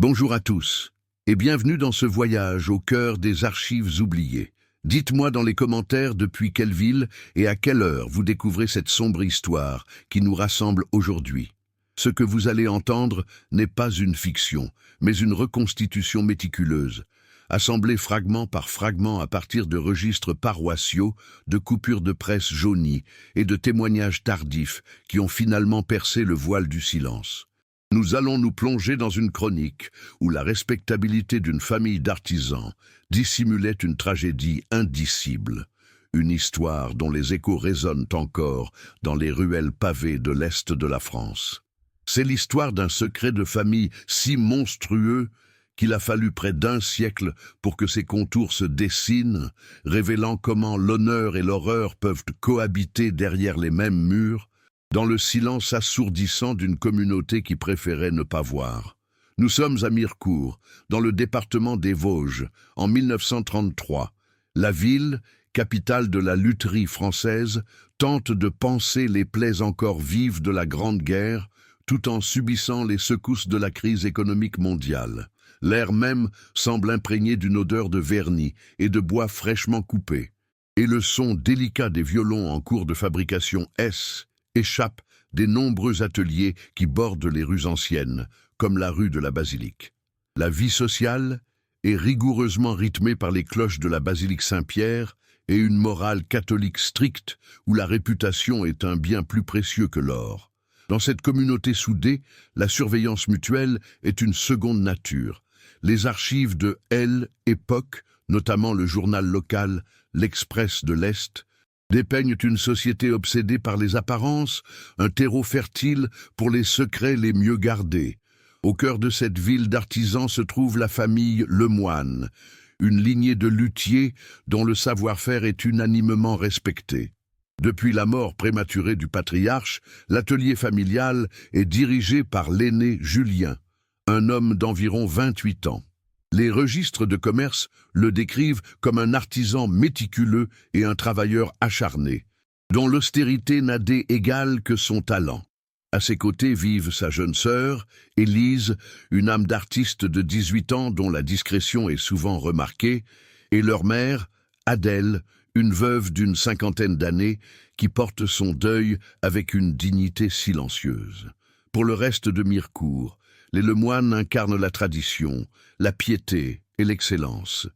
Bonjour à tous, et bienvenue dans ce voyage au cœur des archives oubliées. Dites-moi dans les commentaires depuis quelle ville et à quelle heure vous découvrez cette sombre histoire qui nous rassemble aujourd'hui. Ce que vous allez entendre n'est pas une fiction, mais une reconstitution méticuleuse, assemblée fragment par fragment à partir de registres paroissiaux, de coupures de presse jaunies et de témoignages tardifs qui ont finalement percé le voile du silence. Nous allons nous plonger dans une chronique où la respectabilité d'une famille d'artisans dissimulait une tragédie indicible, une histoire dont les échos résonnent encore dans les ruelles pavées de l'Est de la France. C'est l'histoire d'un secret de famille si monstrueux qu'il a fallu près d'un siècle pour que ses contours se dessinent, révélant comment l'honneur et l'horreur peuvent cohabiter derrière les mêmes murs, dans le silence assourdissant d'une communauté qui préférait ne pas voir. Nous sommes à Mirecourt, dans le département des Vosges, en 1933. La ville, capitale de la lutherie française, tente de panser les plaies encore vives de la Grande Guerre, tout en subissant les secousses de la crise économique mondiale. L'air même semble imprégné d'une odeur de vernis et de bois fraîchement coupé. Et le son délicat des violons en cours de fabrication échappe des nombreux ateliers qui bordent les rues anciennes, comme la rue de la Basilique. La vie sociale est rigoureusement rythmée par les cloches de la Basilique Saint-Pierre et une morale catholique stricte où la réputation est un bien plus précieux que l'or. Dans cette communauté soudée, la surveillance mutuelle est une seconde nature. Les archives de Époque, notamment le journal local L'Express de l'Est, dépeignent une société obsédée par les apparences, un terreau fertile pour les secrets les mieux gardés. Au cœur de cette ville d'artisans se trouve la famille Lemoine, une lignée de luthiers dont le savoir-faire est unanimement respecté. Depuis la mort prématurée du patriarche, l'atelier familial est dirigé par l'aîné Julien, un homme d'environ 28 ans. Les registres de commerce le décrivent comme un artisan méticuleux et un travailleur acharné, dont l'austérité n'a d'égal que son talent. À ses côtés vivent sa jeune sœur, Élise, une âme d'artiste de 18 ans dont la discrétion est souvent remarquée, et leur mère, Adèle, une veuve d'une cinquantaine d'années qui porte son deuil avec une dignité silencieuse. Pour le reste de Mirecourt, les Lemoine incarnent la tradition, la piété et l'excellence.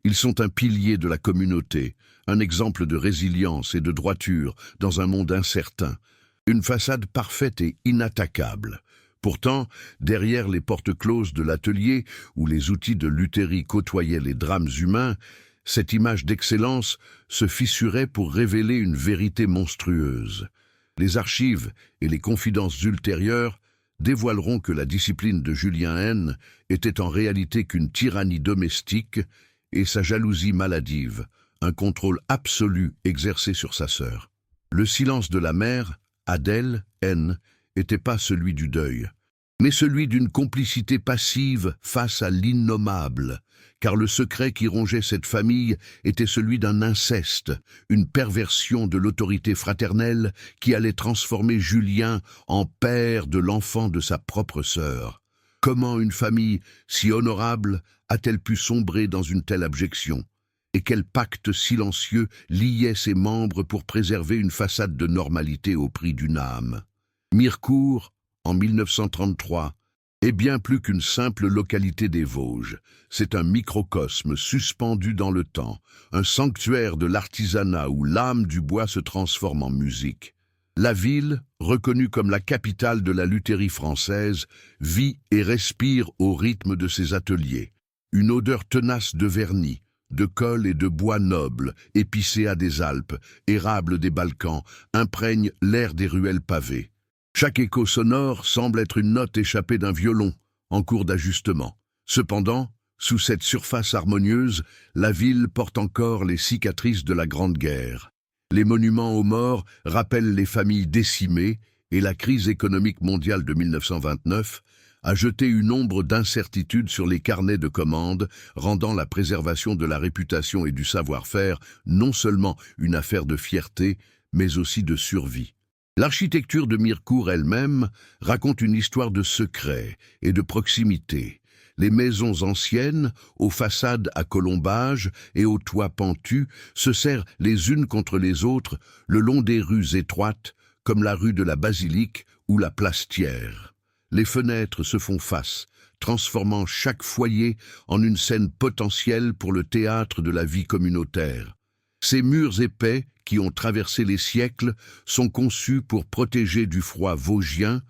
Ils sont un pilier de la communauté, un exemple de résilience et de droiture dans un monde incertain, une façade parfaite et inattaquable. Pourtant, derrière les portes closes de l'atelier, où les outils de luthérie côtoyaient les drames humains, cette image d'excellence se fissurait pour révéler une vérité monstrueuse. Les archives et les confidences ultérieures dévoileront que la discipline de Julien N était en réalité qu'une tyrannie domestique et sa jalousie maladive, un contrôle absolu exercé sur sa sœur. Le silence de la mère, Adèle N, n'était pas celui du deuil, mais celui d'une complicité passive face à l'innommable, car le secret qui rongeait cette famille était celui d'un inceste, une perversion de l'autorité fraternelle qui allait transformer Julien en père de l'enfant de sa propre sœur. Comment une famille si honorable a-t-elle pu sombrer dans une telle abjection? Et quel pacte silencieux liait ses membres pour préserver une façade de normalité au prix d'une âme? Mirecourt, en 1933, est bien plus qu'une simple localité des Vosges. C'est un microcosme suspendu dans le temps, un sanctuaire de l'artisanat où l'âme du bois se transforme en musique. La ville, reconnue comme la capitale de la lutherie française, vit et respire au rythme de ses ateliers. Une odeur tenace de vernis, de colle et de bois noble, épicéa des Alpes, érable des Balkans, imprègne l'air des ruelles pavées. Chaque écho sonore semble être une note échappée d'un violon, en cours d'ajustement. Cependant, sous cette surface harmonieuse, la ville porte encore les cicatrices de la Grande Guerre. Les monuments aux morts rappellent les familles décimées et la crise économique mondiale de 1929 a jeté une ombre d'incertitude sur les carnets de commandes, rendant la préservation de la réputation et du savoir-faire non seulement une affaire de fierté, mais aussi de survie. L'architecture de Mirecourt elle-même raconte une histoire de secret et de proximité. Les maisons anciennes, aux façades à colombages et aux toits pentus, se serrent les unes contre les autres le long des rues étroites, comme la rue de la Basilique ou la place Thiers. Les fenêtres se font face, transformant chaque foyer en une scène potentielle pour le théâtre de la vie communautaire. Ces murs épais, qui ont traversé les siècles, sont conçus pour protéger du froid vosgien,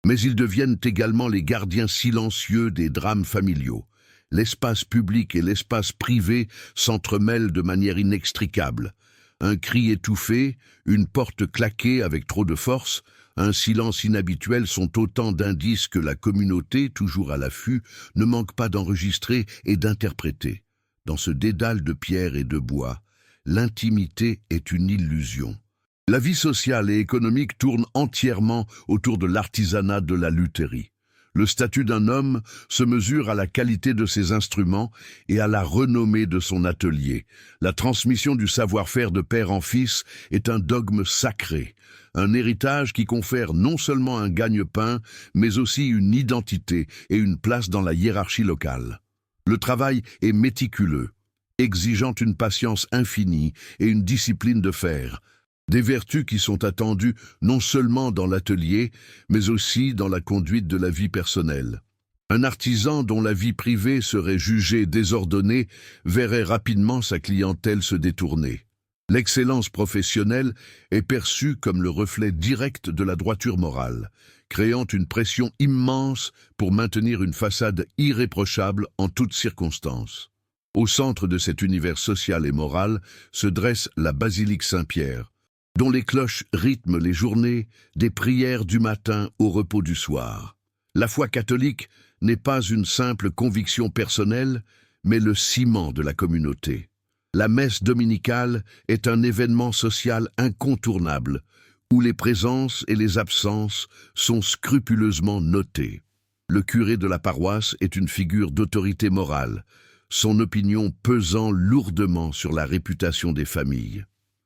mais ils deviennent également les gardiens silencieux des drames familiaux. L'espace public et l'espace privé s'entremêlent de manière inextricable. Un cri étouffé, une porte claquée avec trop de force, un silence inhabituel sont autant d'indices que la communauté, toujours à l'affût, ne manque pas d'enregistrer et d'interpréter. Dans ce dédale de pierre et de bois, l'intimité est une illusion. La vie sociale et économique tourne entièrement autour de l'artisanat de la lutherie. Le statut d'un homme se mesure à la qualité de ses instruments et à la renommée de son atelier. La transmission du savoir-faire de père en fils est un dogme sacré, un héritage qui confère non seulement un gagne-pain, mais aussi une identité et une place dans la hiérarchie locale. Le travail est méticuleux, exigeant une patience infinie et une discipline de fer. Des vertus qui sont attendues non seulement dans l'atelier, mais aussi dans la conduite de la vie personnelle. Un artisan dont la vie privée serait jugée désordonnée verrait rapidement sa clientèle se détourner. L'excellence professionnelle est perçue comme le reflet direct de la droiture morale, créant une pression immense pour maintenir une façade irréprochable en toutes circonstances. Au centre de cet univers social et moral se dresse la basilique Saint-Pierre, dont les cloches rythment les journées, des prières du matin au repos du soir. La foi catholique n'est pas une simple conviction personnelle, mais le ciment de la communauté. La messe dominicale est un événement social incontournable, où les présences et les absences sont scrupuleusement notées. Le curé de la paroisse est une figure d'autorité morale, son opinion pesant lourdement sur la réputation des familles.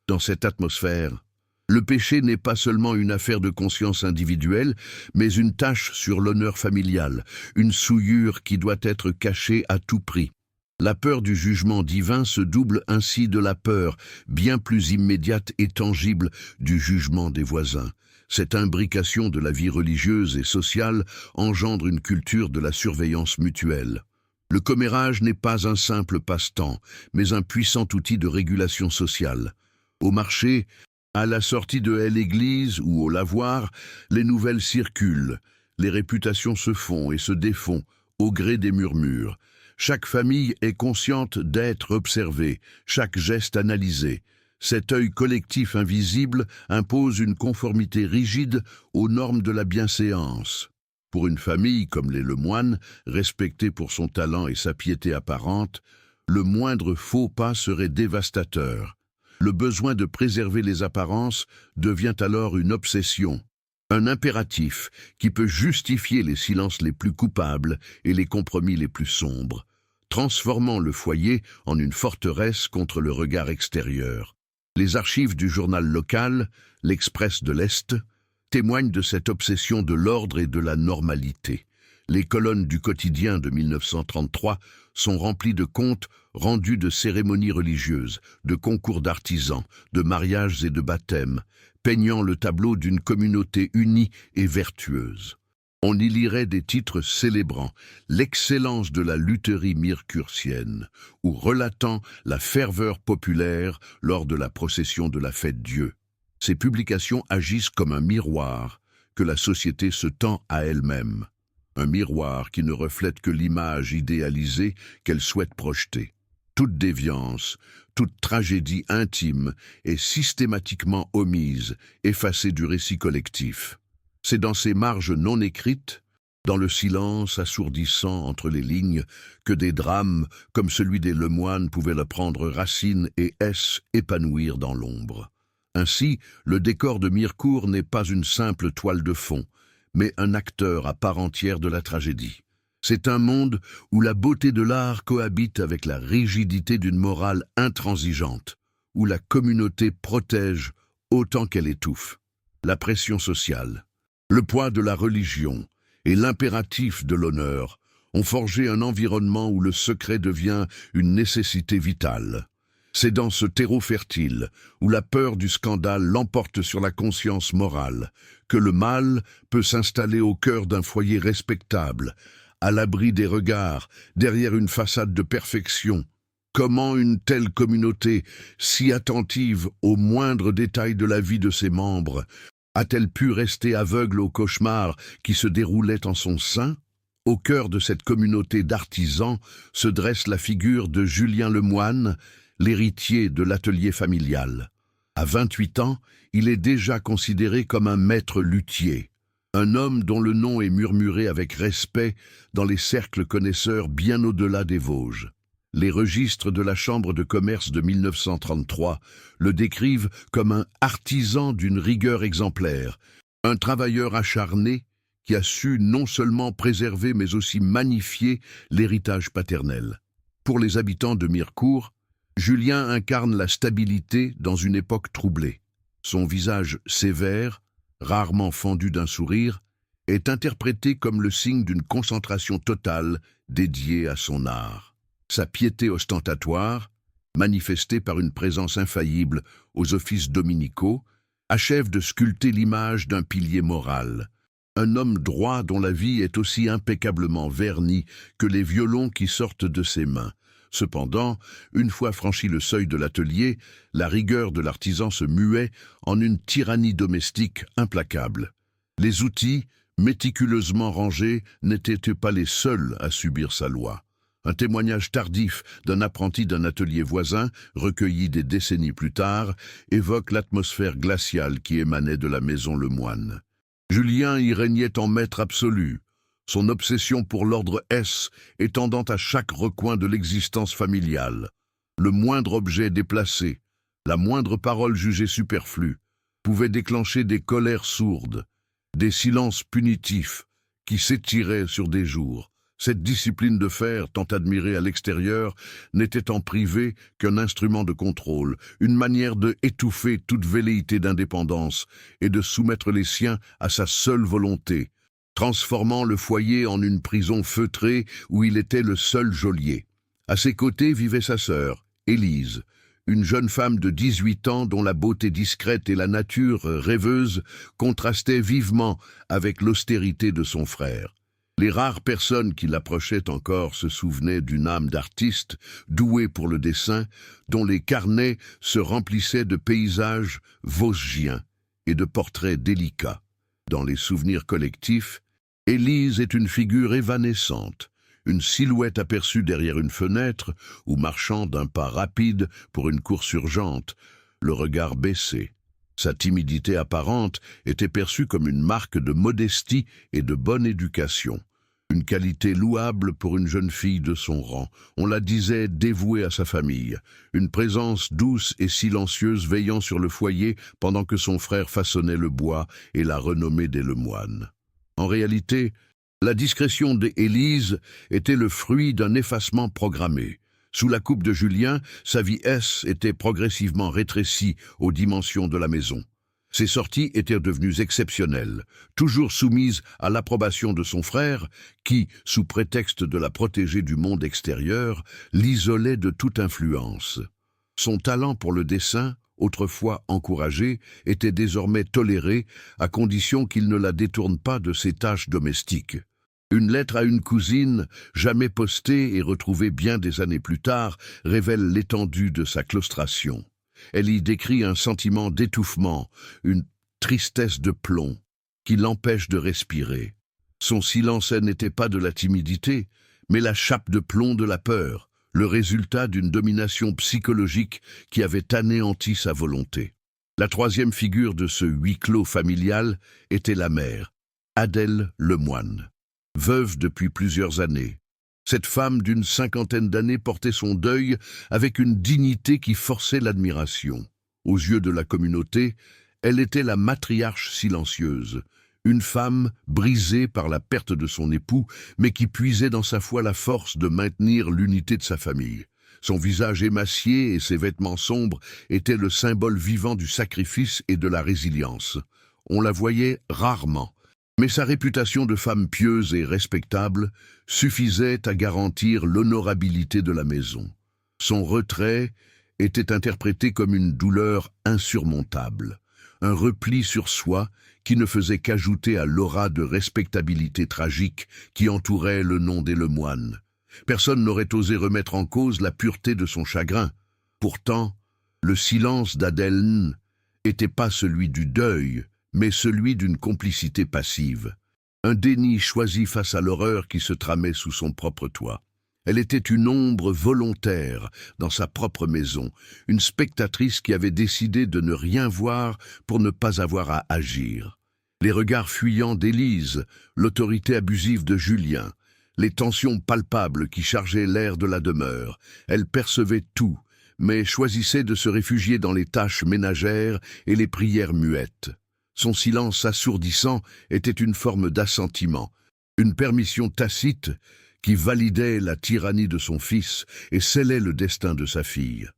Dans cette atmosphère, le péché n'est pas seulement une affaire de conscience individuelle, mais une tache sur l'honneur familial, une souillure qui doit être cachée à tout prix. La peur du jugement divin se double ainsi de la peur, bien plus immédiate et tangible, du jugement des voisins. Cette imbrication de la vie religieuse et sociale engendre une culture de la surveillance mutuelle. Le commérage n'est pas un simple passe-temps, mais un puissant outil de régulation sociale. Au marché, à la sortie de l'église ou au lavoir, les nouvelles circulent, les réputations se font et se défont au gré des murmures. Chaque famille est consciente d'être observée, chaque geste analysé. Cet œil collectif invisible impose une conformité rigide aux normes de la bienséance. Pour une famille comme les Lemoine, respectée pour son talent et sa piété apparente, le moindre faux pas serait dévastateur. Le besoin de préserver les apparences devient alors une obsession, un impératif qui peut justifier les silences les plus coupables et les compromis les plus sombres, transformant le foyer en une forteresse contre le regard extérieur. Les archives du journal local, l'Express de l'Est, témoignent de cette obsession de l'ordre et de la normalité. Les colonnes du quotidien de 1933 sont remplies de comptes rendus de cérémonies religieuses, de concours d'artisans, de mariages et de baptêmes, peignant le tableau d'une communauté unie et vertueuse. On y lirait des titres célébrant l'excellence de la lutherie mircursienne ou relatant la ferveur populaire lors de la procession de la Fête-Dieu. Ces publications agissent comme un miroir que la société se tend à elle-même. Un miroir qui ne reflète que l'image idéalisée qu'elle souhaite projeter. Toute déviance, toute tragédie intime est systématiquement omise, effacée du récit collectif. C'est dans ces marges non écrites, dans le silence assourdissant entre les lignes, que des drames comme celui des Lemoine pouvaient prendre racine et s'épanouir dans l'ombre. Ainsi, le décor de Mirecourt n'est pas une simple toile de fond, mais un acteur à part entière de la tragédie. C'est un monde où la beauté de l'art cohabite avec la rigidité d'une morale intransigeante, où la communauté protège autant qu'elle étouffe. La pression sociale, le poids de la religion et l'impératif de l'honneur ont forgé un environnement où le secret devient une nécessité vitale. C'est dans ce terreau fertile, où la peur du scandale l'emporte sur la conscience morale, que le mal peut s'installer au cœur d'un foyer respectable, à l'abri des regards, derrière une façade de perfection. Comment une telle communauté, si attentive aux moindres détails de la vie de ses membres, a-t-elle pu rester aveugle aux cauchemars qui se déroulaient en son sein? Au cœur de cette communauté d'artisans se dresse la figure de Julien Lemoine, l'héritier de l'atelier familial. À 28 ans, il est déjà considéré comme un maître luthier, un homme dont le nom est murmuré avec respect dans les cercles connaisseurs bien au-delà des Vosges. Les registres de la Chambre de commerce de 1933 le décrivent comme un artisan d'une rigueur exemplaire, un travailleur acharné qui a su non seulement préserver mais aussi magnifier l'héritage paternel. Pour les habitants de Mirecourt, Julien incarne la stabilité dans une époque troublée. Son visage sévère, rarement fendu d'un sourire, est interprété comme le signe d'une concentration totale dédiée à son art. Sa piété ostentatoire, manifestée par une présence infaillible aux offices dominicaux, achève de sculpter l'image d'un pilier moral. Un homme droit dont la vie est aussi impeccablement vernie que les violons qui sortent de ses mains. Cependant, une fois franchi le seuil de l'atelier, la rigueur de l'artisan se muait en une tyrannie domestique implacable. Les outils, méticuleusement rangés, n'étaient pas les seuls à subir sa loi. Un témoignage tardif d'un apprenti d'un atelier voisin, recueilli des décennies plus tard, évoque l'atmosphère glaciale qui émanait de la maison Lemoine. Julien y régnait en maître absolu, son obsession pour l'ordre S étendant à chaque recoin de l'existence familiale. Le moindre objet déplacé, la moindre parole jugée superflue, pouvait déclencher des colères sourdes, des silences punitifs qui s'étiraient sur des jours. Cette discipline de fer, tant admirée à l'extérieur, n'était en privé qu'un instrument de contrôle, une manière de étouffer toute velléité d'indépendance et de soumettre les siens à sa seule volonté, transformant le foyer en une prison feutrée où il était le seul geôlier. À ses côtés vivait sa sœur, Élise, une jeune femme de 18 ans dont la beauté discrète et la nature rêveuse contrastaient vivement avec l'austérité de son frère. Les rares personnes qui l'approchaient encore se souvenaient d'une âme d'artiste, douée pour le dessin, dont les carnets se remplissaient de paysages vosgiens et de portraits délicats. Dans les souvenirs collectifs, Élise est une figure évanescente, une silhouette aperçue derrière une fenêtre ou marchant d'un pas rapide pour une course urgente, le regard baissé. Sa timidité apparente était perçue comme une marque de modestie et de bonne éducation. Une qualité louable pour une jeune fille de son rang. On la disait dévouée à sa famille. Une présence douce et silencieuse veillant sur le foyer pendant que son frère façonnait le bois et la renommée des Lemoine. En réalité, la discrétion d'Élise était le fruit d'un effacement programmé. Sous la coupe de Julien, sa vie était progressivement rétrécie aux dimensions de la maison. Ses sorties étaient devenues exceptionnelles, toujours soumises à l'approbation de son frère, qui, sous prétexte de la protéger du monde extérieur, l'isolait de toute influence. Son talent pour le dessin, autrefois encouragé, était désormais toléré, à condition qu'il ne la détourne pas de ses tâches domestiques. Une lettre à une cousine, jamais postée et retrouvée bien des années plus tard, révèle l'étendue de sa claustration. Elle y décrit un sentiment d'étouffement, une tristesse de plomb, qui l'empêche de respirer. Son silence n'était pas de la timidité, mais la chape de plomb de la peur, le résultat d'une domination psychologique qui avait anéanti sa volonté. La troisième figure de ce huis clos familial était la mère, Adèle Lemoine. Veuve depuis plusieurs années, cette femme d'une cinquantaine d'années portait son deuil avec une dignité qui forçait l'admiration. Aux yeux de la communauté, elle était la matriarche silencieuse, une femme brisée par la perte de son époux, mais qui puisait dans sa foi la force de maintenir l'unité de sa famille. Son visage émacié et ses vêtements sombres étaient le symbole vivant du sacrifice et de la résilience. On la voyait rarement, Mais sa réputation de femme pieuse et respectable suffisait à garantir l'honorabilité de la maison. Son retrait était interprété comme une douleur insurmontable, un repli sur soi qui ne faisait qu'ajouter à l'aura de respectabilité tragique qui entourait le nom des Lemoine. Personne n'aurait osé remettre en cause la pureté de son chagrin. Pourtant, le silence d'Adèle n'était pas celui du deuil, mais celui d'une complicité passive. Un déni choisi face à l'horreur qui se tramait sous son propre toit. Elle était une ombre volontaire dans sa propre maison, une spectatrice qui avait décidé de ne rien voir pour ne pas avoir à agir. Les regards fuyants d'Élise, l'autorité abusive de Julien, les tensions palpables qui chargeaient l'air de la demeure. Elle percevait tout, mais choisissait de se réfugier dans les tâches ménagères et les prières muettes. Son silence assourdissant était une forme d'assentiment, une permission tacite qui validait la tyrannie de son fils et scellait le destin de sa fille.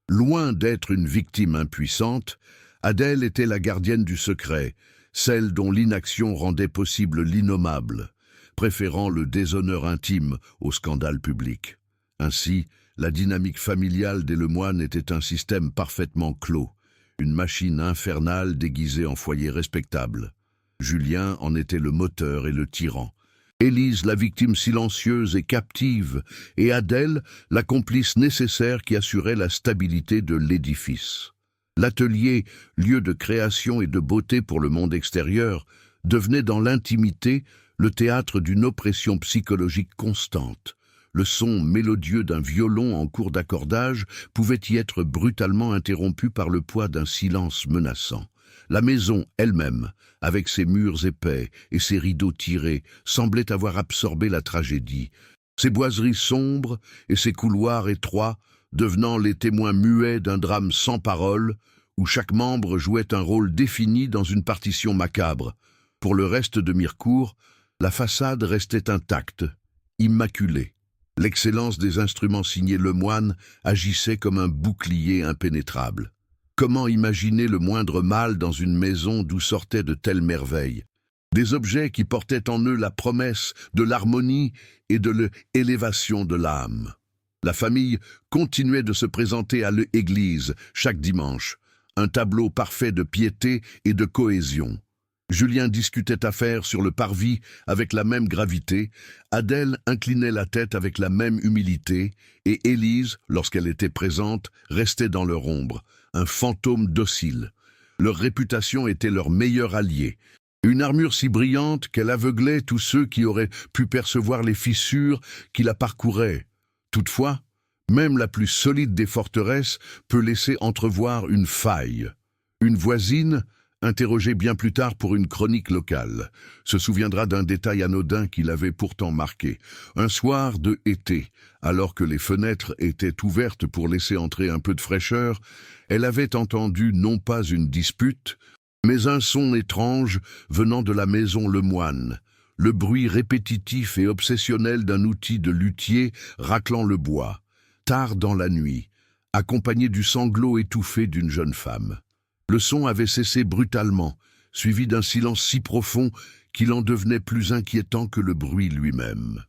Loin d'être une victime impuissante, Adèle était la gardienne du secret, celle dont l'inaction rendait possible l'innommable, préférant le déshonneur intime au scandale public. Ainsi, la dynamique familiale des Lemoine était un système parfaitement clos, une machine infernale déguisée en foyer respectable. Julien en était le moteur et le tyran. Élise, la victime silencieuse et captive, et Adèle, la complice nécessaire qui assurait la stabilité de l'édifice. L'atelier, lieu de création et de beauté pour le monde extérieur, devenait dans l'intimité le théâtre d'une oppression psychologique constante. Le son mélodieux d'un violon en cours d'accordage pouvait y être brutalement interrompu par le poids d'un silence menaçant. La maison elle-même, avec ses murs épais et ses rideaux tirés, semblait avoir absorbé la tragédie. Ses boiseries sombres et ses couloirs étroits devenant les témoins muets d'un drame sans parole, où chaque membre jouait un rôle défini dans une partition macabre. Pour le reste de Mirecourt, la façade restait intacte, immaculée. L'excellence des instruments signés Lemoine agissait comme un bouclier impénétrable. Comment imaginer le moindre mal dans une maison d'où sortaient de telles merveilles? Des objets qui portaient en eux la promesse de l'harmonie et de l'élévation de l'âme. La famille continuait de se présenter à l'église chaque dimanche, un tableau parfait de piété et de cohésion. Julien discutait affaires sur le parvis avec la même gravité, Adèle inclinait la tête avec la même humilité, et Élise, lorsqu'elle était présente, restait dans leur ombre, un fantôme docile. Leur réputation était leur meilleur allié. Une armure si brillante qu'elle aveuglait tous ceux qui auraient pu percevoir les fissures qui la parcouraient. Toutefois, même la plus solide des forteresses peut laisser entrevoir une faille. Une voisine, interrogée bien plus tard pour une chronique locale, se souviendra d'un détail anodin qui l'avait pourtant marqué. Un soir de été, alors que les fenêtres étaient ouvertes pour laisser entrer un peu de fraîcheur, elle avait entendu non pas une dispute, mais un son étrange venant de la maison Lemoine, le bruit répétitif et obsessionnel d'un outil de luthier raclant le bois, tard dans la nuit, accompagné du sanglot étouffé d'une jeune femme. Le son avait cessé brutalement, suivi d'un silence si profond qu'il en devenait plus inquiétant que le bruit lui-même.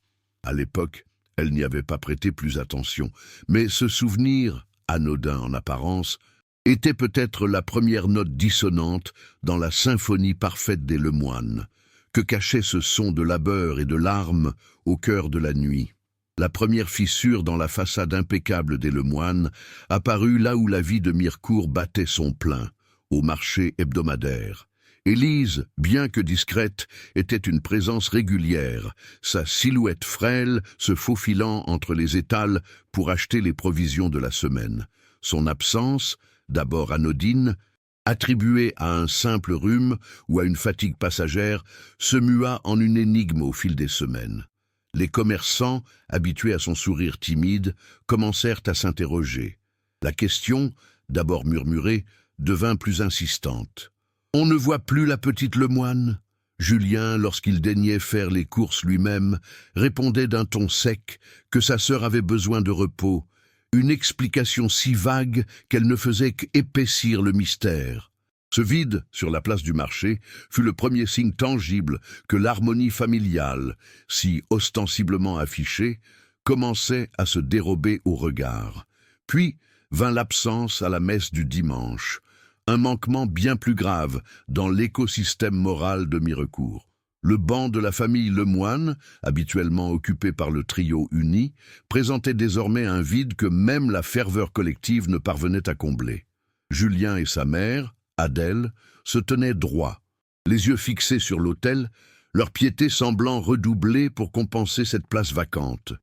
À l'époque, elle n'y avait pas prêté plus attention, mais ce souvenir, anodin en apparence, était peut-être la première note dissonante dans la symphonie parfaite des Lemoine, que cachait ce son de labeur et de larmes au cœur de la nuit. La première fissure dans la façade impeccable des Lemoine apparut là où la vie de Mirecourt battait son plein, au marché hebdomadaire. Élise, bien que discrète, était une présence régulière, sa silhouette frêle se faufilant entre les étals pour acheter les provisions de la semaine. Son absence, d'abord anodine, attribuée à un simple rhume ou à une fatigue passagère, se mua en une énigme au fil des semaines. Les commerçants, habitués à son sourire timide, commencèrent à s'interroger. La question, d'abord murmurée, devint plus insistante. « On ne voit plus la petite Lemoine ?» Julien, lorsqu'il daignait faire les courses lui-même, répondait d'un ton sec que sa sœur avait besoin de repos, une explication si vague qu'elle ne faisait qu'épaissir le mystère. Ce vide, sur la place du marché, fut le premier signe tangible que l'harmonie familiale, si ostensiblement affichée, commençait à se dérober au regard. Puis vint l'absence à la messe du dimanche, un manquement bien plus grave dans l'écosystème moral de Mirecourt. Le banc de la famille Lemoine, habituellement occupé par le trio uni, présentait désormais un vide que même la ferveur collective ne parvenait à combler. Julien et sa mère, Adèle, se tenaient droits, les yeux fixés sur l'autel, leur piété semblant redoubler pour compenser cette place vacante.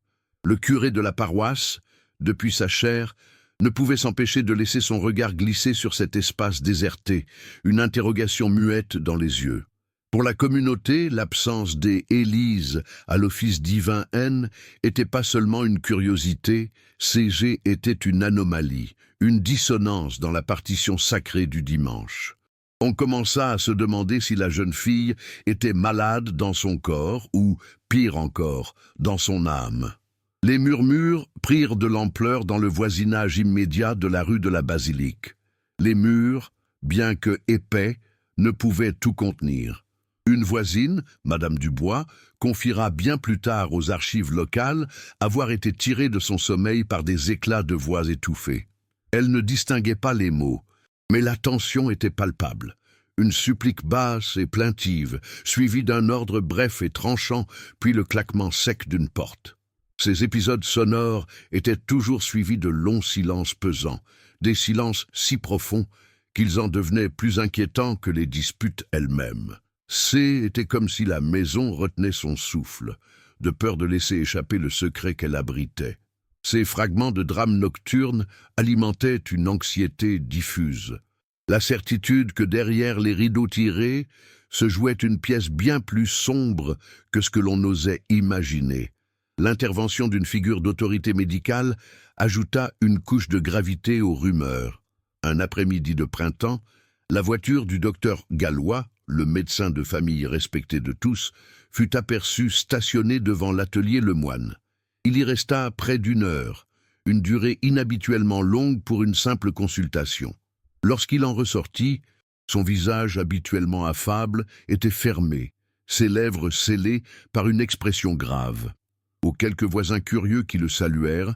Le curé de la paroisse, depuis sa chaire, ne pouvait s'empêcher de laisser son regard glisser sur cet espace déserté, une interrogation muette dans les yeux. Pour la communauté, l'absence des Élyses à l'office divin N était pas seulement une curiosité, CG était une anomalie, une dissonance dans la partition sacrée du dimanche. On commença à se demander si la jeune fille était malade dans son corps ou, pire encore, dans son âme. Les murmures prirent de l'ampleur dans le voisinage immédiat de la rue de la Basilique. Les murs, bien que épais, ne pouvaient tout contenir. Une voisine, Madame Dubois, confiera bien plus tard aux archives locales avoir été tirée de son sommeil par des éclats de voix étouffées. Elle ne distinguait pas les mots, mais la tension était palpable. Une supplique basse et plaintive, suivie d'un ordre bref et tranchant, puis le claquement sec d'une porte. Ces épisodes sonores étaient toujours suivis de longs silences pesants, des silences si profonds qu'ils en devenaient plus inquiétants que les disputes elles-mêmes. Était comme si la maison retenait son souffle, de peur de laisser échapper le secret qu'elle abritait. Ces fragments de drames nocturnes alimentaient une anxiété diffuse. La certitude que derrière les rideaux tirés se jouait une pièce bien plus sombre que ce que l'on osait imaginer. L'intervention d'une figure d'autorité médicale ajouta une couche de gravité aux rumeurs. Un après-midi de printemps, la voiture du docteur Gallois, le médecin de famille respecté de tous, fut aperçue stationnée devant l'atelier Lemoine. Il y resta près d'une heure, une durée inhabituellement longue pour une simple consultation. Lorsqu'il en ressortit, son visage habituellement affable était fermé, ses lèvres scellées par une expression grave. Aux quelques voisins curieux qui le saluèrent,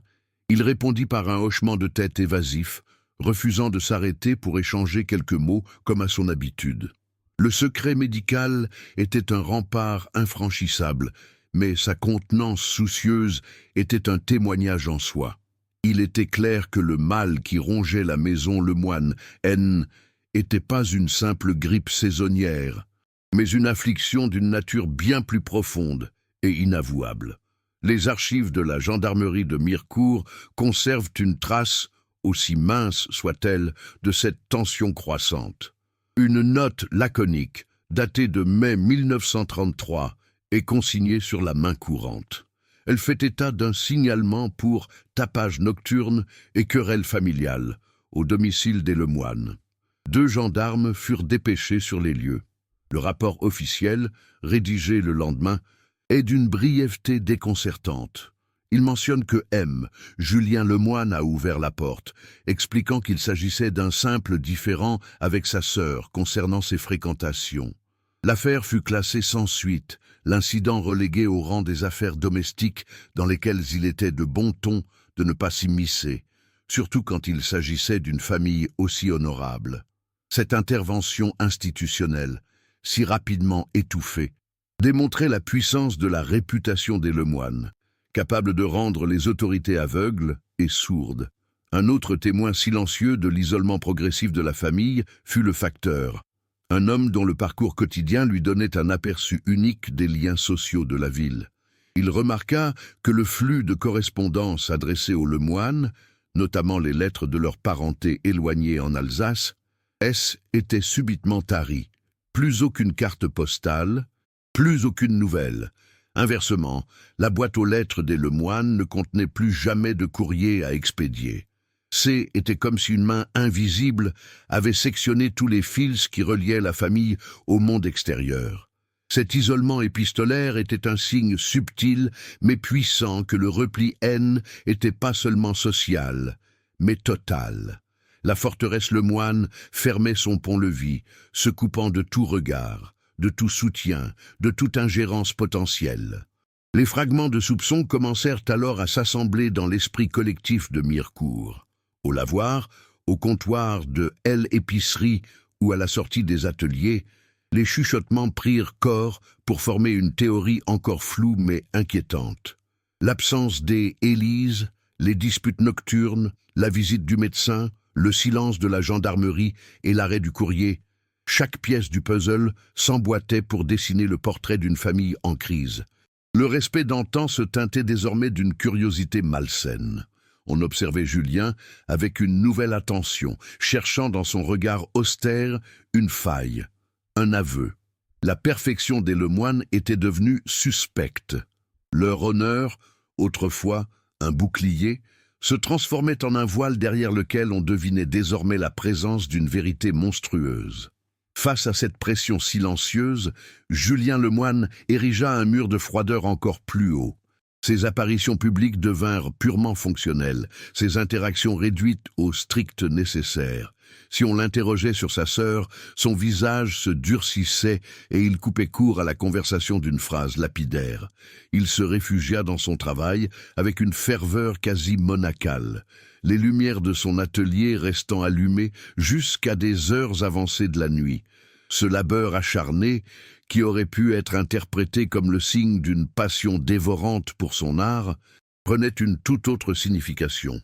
il répondit par un hochement de tête évasif, refusant de s'arrêter pour échanger quelques mots comme à son habitude. Le secret médical était un rempart infranchissable, mais sa contenance soucieuse était un témoignage en soi. Il était clair que le mal qui rongeait la maison Lemoine N n'était pas une simple grippe saisonnière, mais une affliction d'une nature bien plus profonde et inavouable. Les archives de la gendarmerie de Mirecourt conservent une trace, aussi mince soit-elle, de cette tension croissante. Une note laconique, datée de mai 1933, est consignée sur la main courante. Elle fait état d'un signalement pour tapage nocturne et querelle familiale, au domicile des Lemoine. 2 gendarmes furent dépêchés sur les lieux. Le rapport officiel, rédigé le lendemain, est d'une brièveté déconcertante. Il mentionne que M. Julien Lemoine a ouvert la porte, expliquant qu'il s'agissait d'un simple différend avec sa sœur concernant ses fréquentations. L'affaire fut classée sans suite, l'incident relégué au rang des affaires domestiques dans lesquelles il était de bon ton de ne pas s'immiscer, surtout quand il s'agissait d'une famille aussi honorable. Cette intervention institutionnelle, si rapidement étouffée, démontrait la puissance de la réputation des Lemoine, capable de rendre les autorités aveugles et sourdes. Un autre témoin silencieux de l'isolement progressif de la famille fut le facteur, un homme dont le parcours quotidien lui donnait un aperçu unique des liens sociaux de la ville. Il remarqua que le flux de correspondances adressées aux Lemoine, notamment les lettres de leur parenté éloignée en Alsace, était subitement tari. Plus aucune carte postale, plus aucune nouvelle. Inversement, la boîte aux lettres des Lemoine ne contenait plus jamais de courrier à expédier. Était comme si une main invisible avait sectionné tous les fils qui reliaient la famille au monde extérieur. Cet isolement épistolaire était un signe subtil mais puissant que le repli N était pas seulement social, mais total. La forteresse Lemoine fermait son pont-levis, se coupant de tout regard, de tout soutien, de toute ingérence potentielle. Les fragments de soupçons commencèrent alors à s'assembler dans l'esprit collectif de Mirecourt. Au lavoir, au comptoir de L Épicerie ou à la sortie des ateliers, les chuchotements prirent corps pour former une théorie encore floue mais inquiétante. L'absence des Élise, les disputes nocturnes, la visite du médecin, le silence de la gendarmerie et l'arrêt du courrier, chaque pièce du puzzle s'emboîtait pour dessiner le portrait d'une famille en crise. Le respect d'antan se teintait désormais d'une curiosité malsaine. On observait Julien avec une nouvelle attention, cherchant dans son regard austère une faille, un aveu. La perfection des Lemoine était devenue suspecte. Leur honneur, autrefois un bouclier, se transformait en un voile derrière lequel on devinait désormais la présence d'une vérité monstrueuse. Face à cette pression silencieuse, Julien Lemoine érigea un mur de froideur encore plus haut. Ses apparitions publiques devinrent purement fonctionnelles, ses interactions réduites au strict nécessaire. Si on l'interrogeait sur sa sœur, son visage se durcissait et il coupait court à la conversation d'une phrase lapidaire. Il se réfugia dans son travail avec une ferveur quasi monacale, les lumières de son atelier restant allumées jusqu'à des heures avancées de la nuit. Ce labeur acharné, qui aurait pu être interprété comme le signe d'une passion dévorante pour son art, prenait une toute autre signification.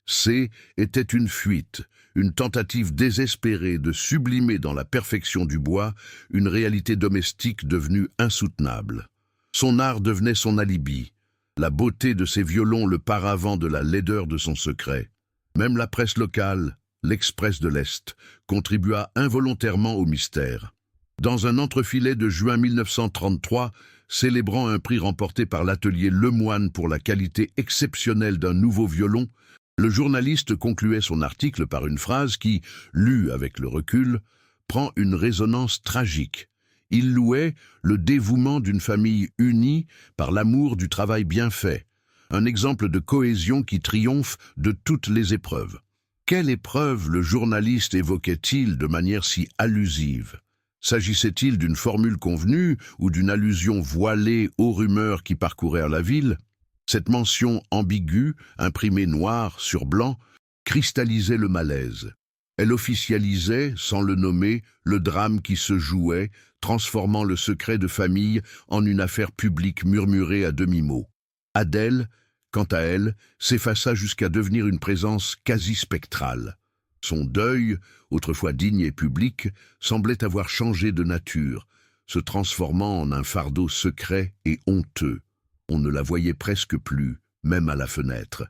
C était une fuite, une tentative désespérée de sublimer dans la perfection du bois une réalité domestique devenue insoutenable. Son art devenait son alibi, la beauté de ses violons le paravent de la laideur de son secret. Même la presse locale, l'Express de l'Est, contribua involontairement au mystère. Dans un entrefilet de juin 1933, célébrant un prix remporté par l'atelier Lemoine pour la qualité exceptionnelle d'un nouveau violon, le journaliste concluait son article par une phrase qui, lue avec le recul, prend une résonance tragique. Il louait le dévouement d'une famille unie par l'amour du travail bien fait, un exemple de cohésion qui triomphe de toutes les épreuves. Quelle épreuve le journaliste évoquait-il de manière si allusive? S'agissait-il d'une formule convenue ou d'une allusion voilée aux rumeurs qui parcourèrent la ville? Cette mention ambiguë, imprimée noir sur blanc, cristallisait le malaise. Elle officialisait, sans le nommer, le drame qui se jouait, transformant le secret de famille en une affaire publique murmurée à demi-mot. Adèle, quant à elle, s'effaça jusqu'à devenir une présence quasi spectrale. Son deuil, autrefois digne et public, semblait avoir changé de nature, se transformant en un fardeau secret et honteux. On ne la voyait presque plus, même à la fenêtre.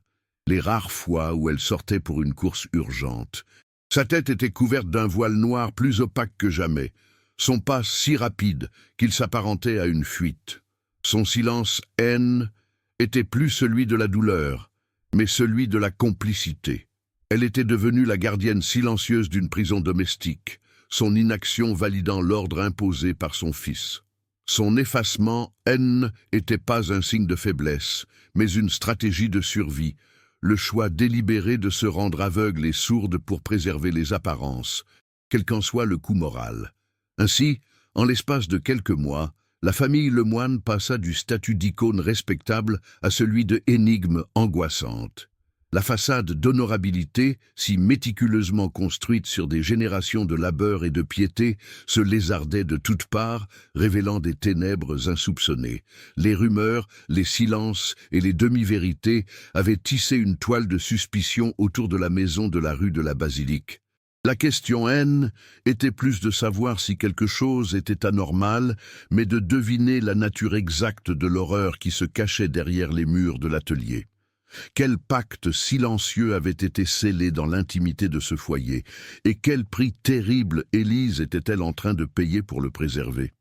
Les rares fois où elle sortait pour une course urgente. Sa tête était couverte d'un voile noir plus opaque que jamais, son pas si rapide qu'il s'apparentait à une fuite. Son silence haine était plus celui de la douleur, mais celui de la complicité. Elle était devenue la gardienne silencieuse d'une prison domestique, son inaction validant l'ordre imposé par son fils. Son effacement, haine, n'était pas un signe de faiblesse, mais une stratégie de survie, le choix délibéré de se rendre aveugle et sourde pour préserver les apparences, quel qu'en soit le coût moral. Ainsi, en l'espace de quelques mois, la famille Lemoine passa du statut d'icône respectable à celui de énigme angoissante. La façade d'honorabilité, si méticuleusement construite sur des générations de labeur et de piété, se lézardait de toutes parts, révélant des ténèbres insoupçonnées. Les rumeurs, les silences et les demi-vérités avaient tissé une toile de suspicion autour de la maison de la rue de la Basilique. La question haine était plus de savoir si quelque chose était anormal, mais de deviner la nature exacte de l'horreur qui se cachait derrière les murs de l'atelier. Quel pacte silencieux avait été scellé dans l'intimité de ce foyer, et quel prix terrible Élise était-elle en train de payer pour le préserver?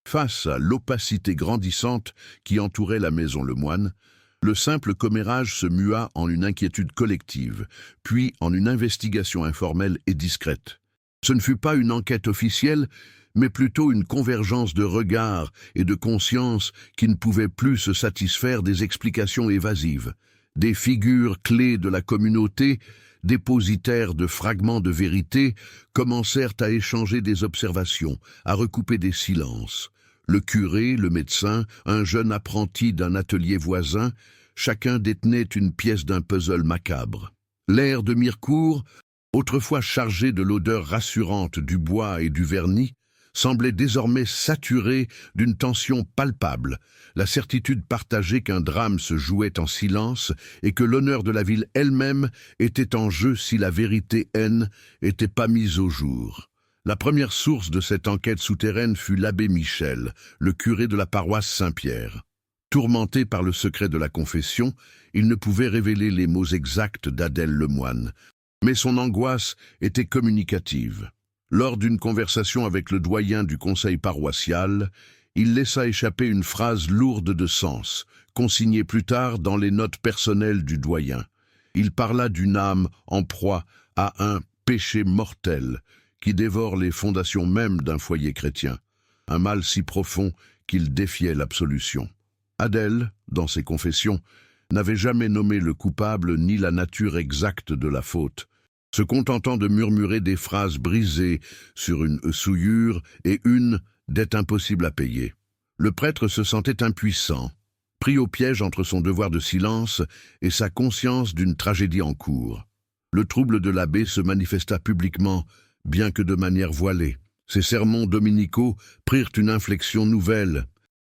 Face à l'opacité grandissante qui entourait la maison Lemoine, le simple commérage se mua en une inquiétude collective, puis en une investigation informelle et discrète. Ce ne fut pas une enquête officielle, mais plutôt une convergence de regards et de conscience qui ne pouvait plus se satisfaire des explications évasives. Des figures clés de la communauté, dépositaires de fragments de vérité, commencèrent à échanger des observations, à recouper des silences. Le curé, le médecin, un jeune apprenti d'un atelier voisin, chacun détenait une pièce d'un puzzle macabre. L'air de Mirecourt, autrefois chargé de l'odeur rassurante du bois et du vernis, semblait désormais saturé d'une tension palpable, la certitude partagée qu'un drame se jouait en silence et que l'honneur de la ville elle-même était en jeu si la vérité haine n'était pas mise au jour. La première source de cette enquête souterraine fut l'abbé Michel, le curé de la paroisse Saint-Pierre. Tourmenté par le secret de la confession, il ne pouvait révéler les mots exacts d'Adèle Lemoine, mais son angoisse était communicative. Lors d'une conversation avec le doyen du conseil paroissial, il laissa échapper une phrase lourde de sens, consignée plus tard dans les notes personnelles du doyen. Il parla d'une âme en proie à un péché mortel qui dévore les fondations mêmes d'un foyer chrétien, un mal si profond qu'il défiait l'absolution. Adèle, dans ses confessions, n'avait jamais nommé le coupable ni la nature exacte de la faute, se contentant de murmurer des phrases brisées sur une souillure et une dette impossible à payer. Le prêtre se sentait impuissant, pris au piège entre son devoir de silence et sa conscience d'une tragédie en cours. Le trouble de l'abbé se manifesta publiquement, bien que de manière voilée. Ses sermons dominicaux prirent une inflexion nouvelle,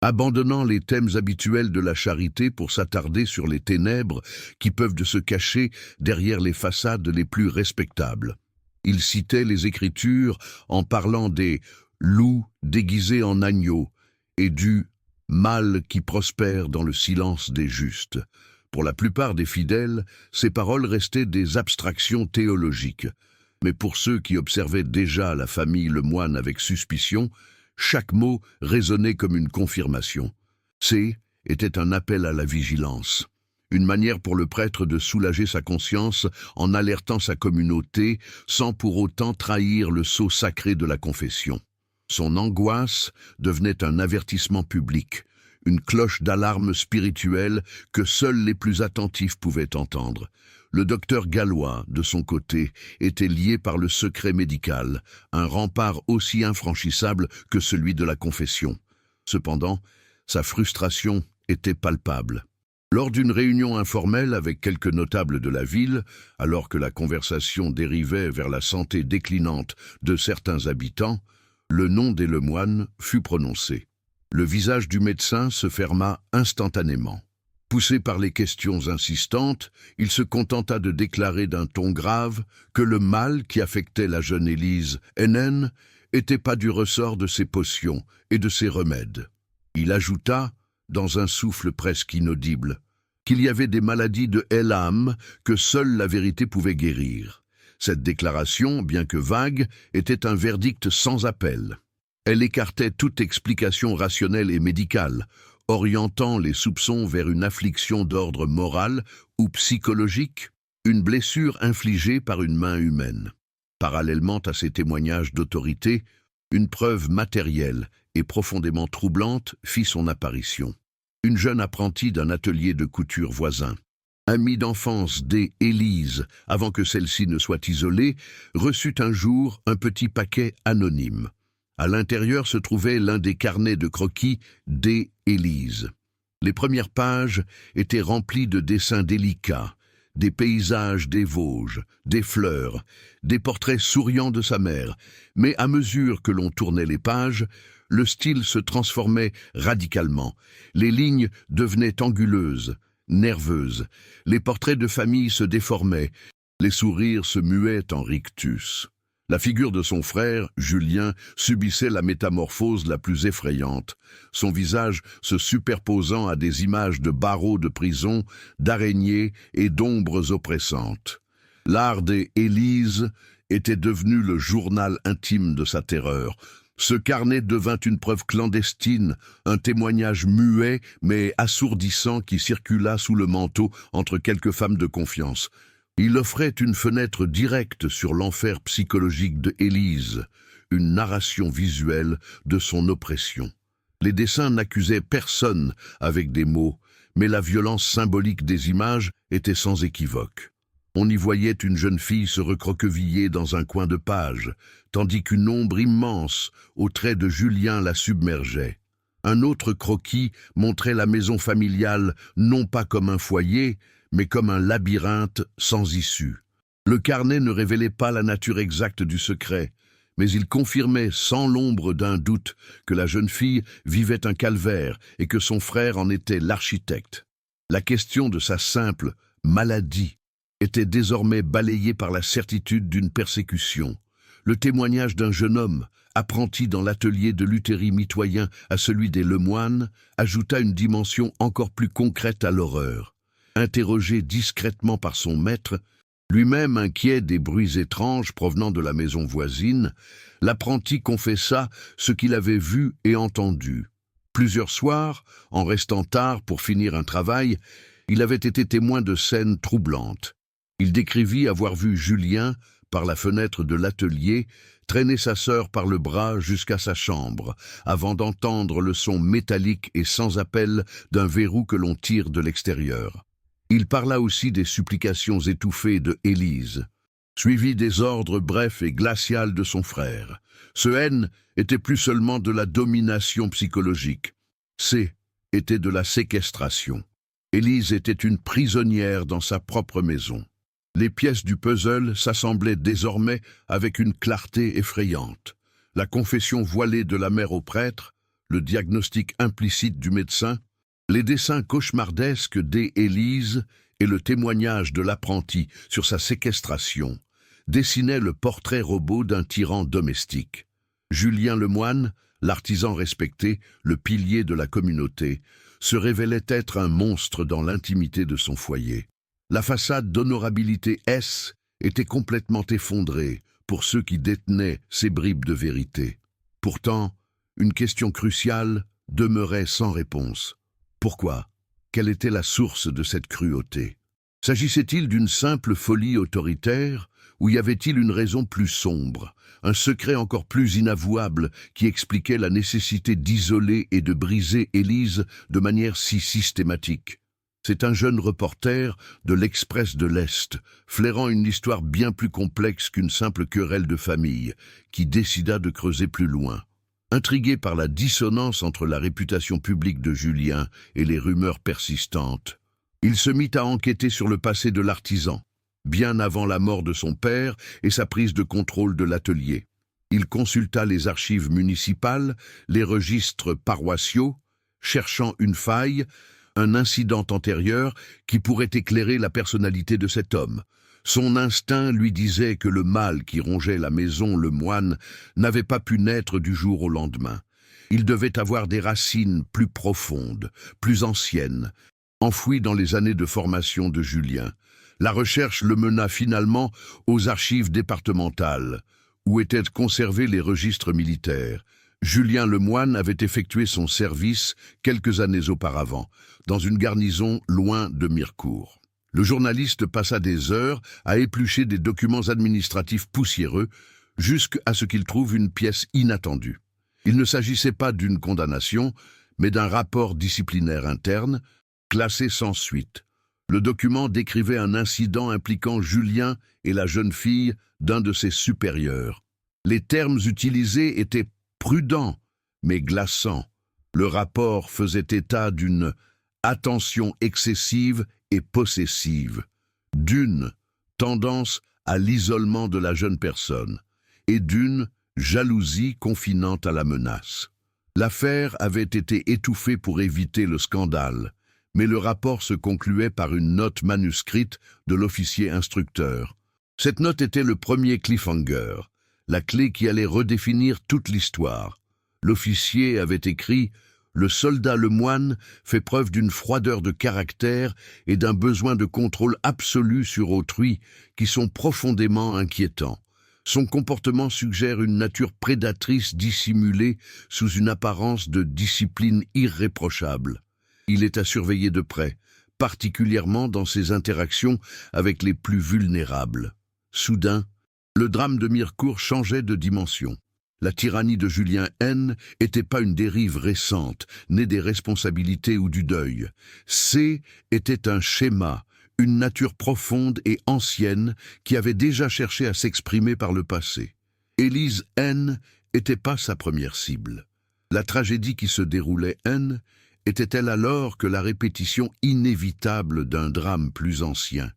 abandonnant les thèmes habituels de la charité pour s'attarder sur les ténèbres qui peuvent se cacher derrière les façades les plus respectables. Il citait les Écritures en parlant des loups déguisés en agneaux et du mal qui prospère dans le silence des justes. Pour la plupart des fidèles, ces paroles restaient des abstractions théologiques. Mais pour ceux qui observaient déjà la famille Lemoine avec suspicion, chaque mot résonnait comme une confirmation. C était un appel à la vigilance, une manière pour le prêtre de soulager sa conscience en alertant sa communauté sans pour autant trahir le sceau sacré de la confession. Son angoisse devenait un avertissement public, une cloche d'alarme spirituelle que seuls les plus attentifs pouvaient entendre. Le docteur Gallois, de son côté, était lié par le secret médical, un rempart aussi infranchissable que celui de la confession. Cependant, sa frustration était palpable. Lors d'une réunion informelle avec quelques notables de la ville, alors que la conversation dérivait vers la santé déclinante de certains habitants, le nom des Lemoine fut prononcé. Le visage du médecin se ferma instantanément. Poussé par les questions insistantes, il se contenta de déclarer d'un ton grave que le mal qui affectait la jeune Élise Hennen n'était pas du ressort de ses potions et de ses remèdes. Il ajouta, dans un souffle presque inaudible, qu'il y avait des maladies de l'âme que seule la vérité pouvait guérir. Cette déclaration, bien que vague, était un verdict sans appel. Elle écartait toute explication rationnelle et médicale, orientant les soupçons vers une affliction d'ordre moral ou psychologique, une blessure infligée par une main humaine. Parallèlement à ces témoignages d'autorité, une preuve matérielle et profondément troublante fit son apparition. Une jeune apprentie d'un atelier de couture voisin, amie d'enfance d'Élise, avant que celle-ci ne soit isolée, reçut un jour un petit paquet anonyme. À l'intérieur se trouvait l'un des carnets de croquis d'Élise. Les premières pages étaient remplies de dessins délicats, des paysages des Vosges, des fleurs, des portraits souriants de sa mère, mais à mesure que l'on tournait les pages, le style se transformait radicalement. Les lignes devenaient anguleuses, nerveuses, les portraits de famille se déformaient, les sourires se muaient en rictus. La figure de son frère, Julien, subissait la métamorphose la plus effrayante, son visage se superposant à des images de barreaux de prison, d'araignées et d'ombres oppressantes. L'art d'Élise était devenu le journal intime de sa terreur. Ce carnet devint une preuve clandestine, un témoignage muet mais assourdissant qui circula sous le manteau entre quelques femmes de confiance. Il offrait une fenêtre directe sur l'enfer psychologique d'Élise, une narration visuelle de son oppression. Les dessins n'accusaient personne avec des mots, mais la violence symbolique des images était sans équivoque. On y voyait une jeune fille se recroqueviller dans un coin de page, tandis qu'une ombre immense, aux traits de Julien, la submergeait. Un autre croquis montrait la maison familiale non pas comme un foyer, mais comme un labyrinthe sans issue. Le carnet ne révélait pas la nature exacte du secret, mais il confirmait sans l'ombre d'un doute que la jeune fille vivait un calvaire et que son frère en était l'architecte. La question de sa simple maladie était désormais balayée par la certitude d'une persécution. Le témoignage d'un jeune homme, apprenti dans l'atelier de Luthéry mitoyen à celui des Lemoine, ajouta une dimension encore plus concrète à l'horreur. Interrogé discrètement par son maître, lui-même inquiet des bruits étranges provenant de la maison voisine, l'apprenti confessa ce qu'il avait vu et entendu. Plusieurs soirs, en restant tard pour finir un travail, il avait été témoin de scènes troublantes. Il décrivit avoir vu Julien, par la fenêtre de l'atelier, traîner sa sœur par le bras jusqu'à sa chambre, avant d'entendre le son métallique et sans appel d'un verrou que l'on tire de l'extérieur. Il parla aussi des supplications étouffées de Élise, suivi des ordres brefs et glacials de son frère. Ce N était plus seulement de la domination psychologique. C était de la séquestration. Élise était une prisonnière dans sa propre maison. Les pièces du puzzle s'assemblaient désormais avec une clarté effrayante. La confession voilée de la mère au prêtre, le diagnostic implicite du médecin, les dessins cauchemardesques d'Élise et le témoignage de l'apprenti sur sa séquestration dessinaient le portrait robot d'un tyran domestique. Julien Lemoine, l'artisan respecté, le pilier de la communauté, se révélait être un monstre dans l'intimité de son foyer. La façade d'honorabilité S était complètement effondrée pour ceux qui détenaient ces bribes de vérité. Pourtant, une question cruciale demeurait sans réponse. Pourquoi? Quelle était la source de cette cruauté? S'agissait-il d'une simple folie autoritaire ou y avait-il une raison plus sombre, un secret encore plus inavouable qui expliquait la nécessité d'isoler et de briser Élise de manière si systématique? C'est un jeune reporter de l'Express de l'Est, flairant une histoire bien plus complexe qu'une simple querelle de famille, qui décida de creuser plus loin. Intrigué par la dissonance entre la réputation publique de Julien et les rumeurs persistantes, il se mit à enquêter sur le passé de l'artisan, bien avant la mort de son père et sa prise de contrôle de l'atelier. Il consulta les archives municipales, les registres paroissiaux, cherchant une faille, un incident antérieur qui pourrait éclairer la personnalité de cet homme. Son instinct lui disait que le mal qui rongeait la maison Lemoine n'avait pas pu naître du jour au lendemain. Il devait avoir des racines plus profondes, plus anciennes, enfouies dans les années de formation de Julien. La recherche le mena finalement aux archives départementales, où étaient conservés les registres militaires. Julien Lemoine avait effectué son service quelques années auparavant, dans une garnison loin de Mirecourt. Le journaliste passa des heures à éplucher des documents administratifs poussiéreux, jusqu'à ce qu'il trouve une pièce inattendue. Il ne s'agissait pas d'une condamnation, mais d'un rapport disciplinaire interne, classé sans suite. Le document décrivait un incident impliquant Julien et la jeune fille d'un de ses supérieurs. Les termes utilisés étaient prudent, mais glaçant. Le rapport faisait état d'une attention excessive et possessive, d'une tendance à l'isolement de la jeune personne et d'une jalousie confinant à la menace. L'affaire avait été étouffée pour éviter le scandale, mais le rapport se concluait par une note manuscrite de l'officier instructeur. Cette note était le premier cliffhanger, la clé qui allait redéfinir toute l'histoire. L'officier avait écrit « Le soldat Lemoine fait preuve d'une froideur de caractère et d'un besoin de contrôle absolu sur autrui qui sont profondément inquiétants. Son comportement suggère une nature prédatrice dissimulée sous une apparence de discipline irréprochable. Il est à surveiller de près, particulièrement dans ses interactions avec les plus vulnérables. » Soudain, le drame de Mirecourt changeait de dimension. La tyrannie de Julien N n'était pas une dérive récente, née des responsabilités ou du deuil. C était un schéma, une nature profonde et ancienne qui avait déjà cherché à s'exprimer par le passé. Élise N n'était pas sa première cible. La tragédie qui se déroulait N était-elle alors que la répétition inévitable d'un drame plus ancien?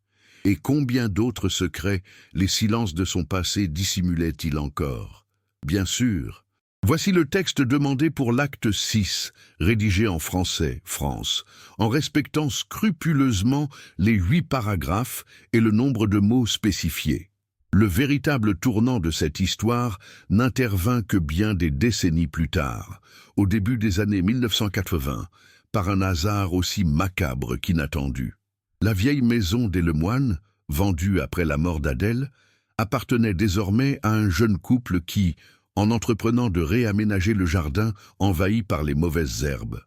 Et combien d'autres secrets les silences de son passé dissimulaient-ils encore? Bien sûr. Voici le texte demandé pour l'acte 6, rédigé en français, France, en respectant scrupuleusement les 8 paragraphes et le nombre de mots spécifiés. Le véritable tournant de cette histoire n'intervint que bien des décennies plus tard, au début des années 1980, par un hasard aussi macabre qu'inattendu. La vieille maison des Lemoine, vendue après la mort d'Adèle, appartenait désormais à un jeune couple qui, en entreprenant de réaménager le jardin envahi par les mauvaises herbes,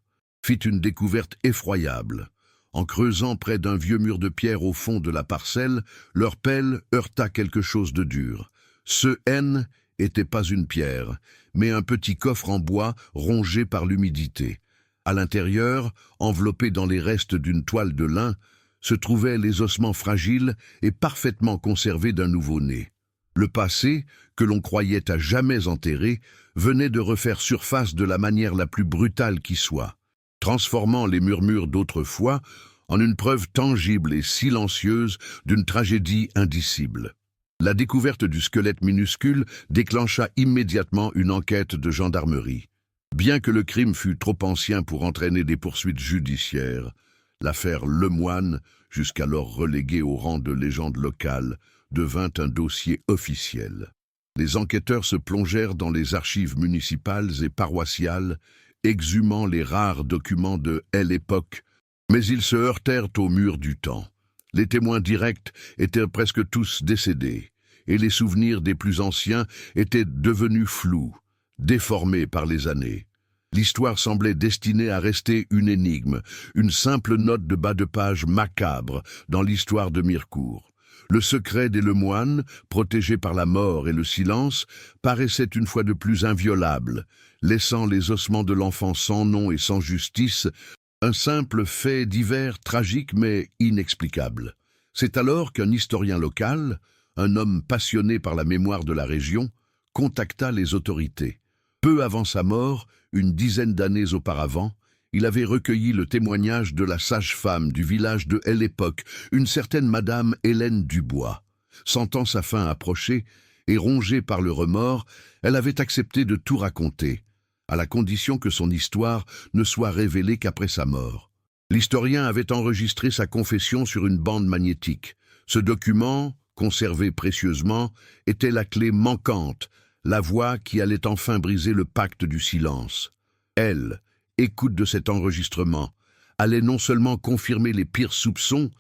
fit une découverte effroyable. En creusant près d'un vieux mur de pierre au fond de la parcelle, leur pelle heurta quelque chose de dur. Ce N n'était pas une pierre, mais un petit coffre en bois rongé par l'humidité. À l'intérieur, enveloppé dans les restes d'une toile de lin, se trouvaient les ossements fragiles et parfaitement conservés d'un nouveau-né. Le passé, que l'on croyait à jamais enterré, venait de refaire surface de la manière la plus brutale qui soit, transformant les murmures d'autrefois en une preuve tangible et silencieuse d'une tragédie indicible. La découverte du squelette minuscule déclencha immédiatement une enquête de gendarmerie. Bien que le crime fût trop ancien pour entraîner des poursuites judiciaires, l'affaire Lemoine, jusqu'alors reléguée au rang de légende locale, devint un dossier officiel. Les enquêteurs se plongèrent dans les archives municipales et paroissiales, exhumant les rares documents de l'époque, mais ils se heurtèrent au mur du temps. Les témoins directs étaient presque tous décédés, et les souvenirs des plus anciens étaient devenus flous, déformés par les années. L'histoire semblait destinée à rester une énigme, une simple note de bas de page macabre dans l'histoire de Mirecourt. Le secret des Lemoine, protégé par la mort et le silence, paraissait une fois de plus inviolable, laissant les ossements de l'enfant sans nom et sans justice, un simple fait divers tragique mais inexplicable. C'est alors qu'un historien local, un homme passionné par la mémoire de la région, contacta les autorités. Peu avant sa mort, une dizaine d'années auparavant, il avait recueilli le témoignage de la sage-femme du village de l'époque, une certaine madame Hélène Dubois. Sentant sa fin approcher et rongée par le remords, elle avait accepté de tout raconter, à la condition que son histoire ne soit révélée qu'après sa mort. L'historien avait enregistré sa confession sur une bande magnétique. Ce document, conservé précieusement, était la clé manquante, la voix qui allait enfin briser le pacte du silence. Elle, écoute de cet enregistrement, allait non seulement confirmer les pires soupçons,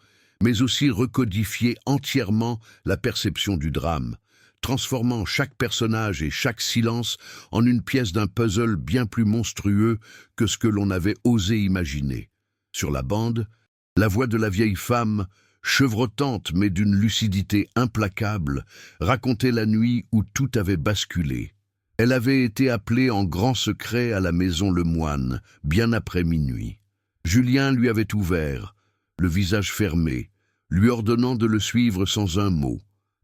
mais aussi recodifier entièrement la perception du drame, transformant chaque personnage et chaque silence en une pièce d'un puzzle bien plus monstrueux que ce que l'on avait osé imaginer. Sur la bande, la voix de la vieille femme, chevrotante mais d'une lucidité implacable, racontait la nuit où tout avait basculé. Elle avait été appelée en grand secret à la maison Lemoine, bien après minuit. Julien lui avait ouvert, le visage fermé, lui ordonnant de le suivre sans un mot.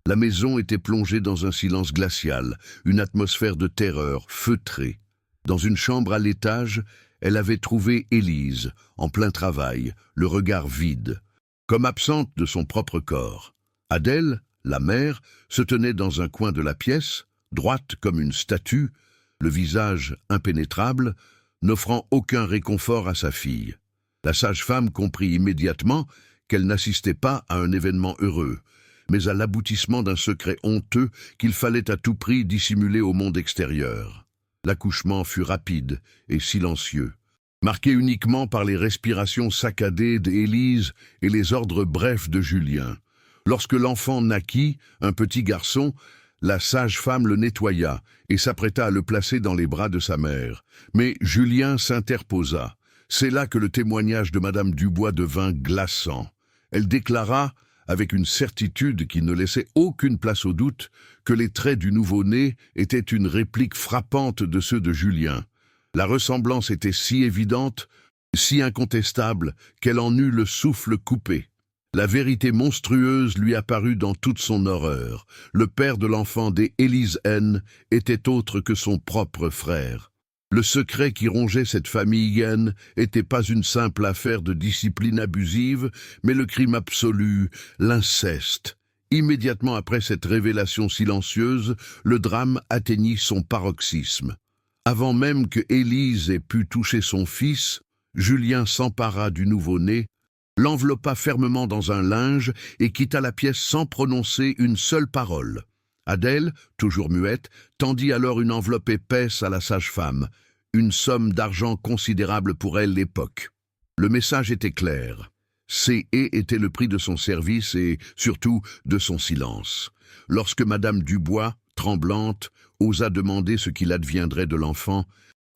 La maison était plongée dans un silence glacial, une atmosphère de terreur, feutrée. Dans une chambre à l'étage, elle avait trouvé Élise, en plein travail, le regard vide, comme absente de son propre corps. Adèle, la mère, se tenait dans un coin de la pièce, droite comme une statue, le visage impénétrable, n'offrant aucun réconfort à sa fille. La sage-femme comprit immédiatement qu'elle n'assistait pas à un événement heureux, mais à l'aboutissement d'un secret honteux qu'il fallait à tout prix dissimuler au monde extérieur. L'accouchement fut rapide et silencieux, marqué uniquement par les respirations saccadées d'Élise et les ordres brefs de Julien. Lorsque l'enfant naquit, un petit garçon, la sage-femme le nettoya et s'apprêta à le placer dans les bras de sa mère. Mais Julien s'interposa. C'est là que le témoignage de Madame Dubois devint glaçant. Elle déclara, avec une certitude qui ne laissait aucune place au doute, que les traits du nouveau-né étaient une réplique frappante de ceux de Julien. La ressemblance était si évidente, si incontestable, qu'elle en eut le souffle coupé. La vérité monstrueuse lui apparut dans toute son horreur. Le père de l'enfant des Elise N était autre que son propre frère. Le secret qui rongeait cette famille N n'était pas une simple affaire de discipline abusive, mais le crime absolu, l'inceste. Immédiatement après cette révélation silencieuse, le drame atteignit son paroxysme. Avant même que Élise ait pu toucher son fils, Julien s'empara du nouveau-né, l'enveloppa fermement dans un linge et quitta la pièce sans prononcer une seule parole. Adèle, toujours muette, tendit alors une enveloppe épaisse à la sage-femme, une somme d'argent considérable pour elle l'époque. Le message était clair. C.E. était le prix de son service et, surtout, de son silence. Lorsque Madame Dubois, tremblante, osa demander ce qu'il adviendrait de l'enfant,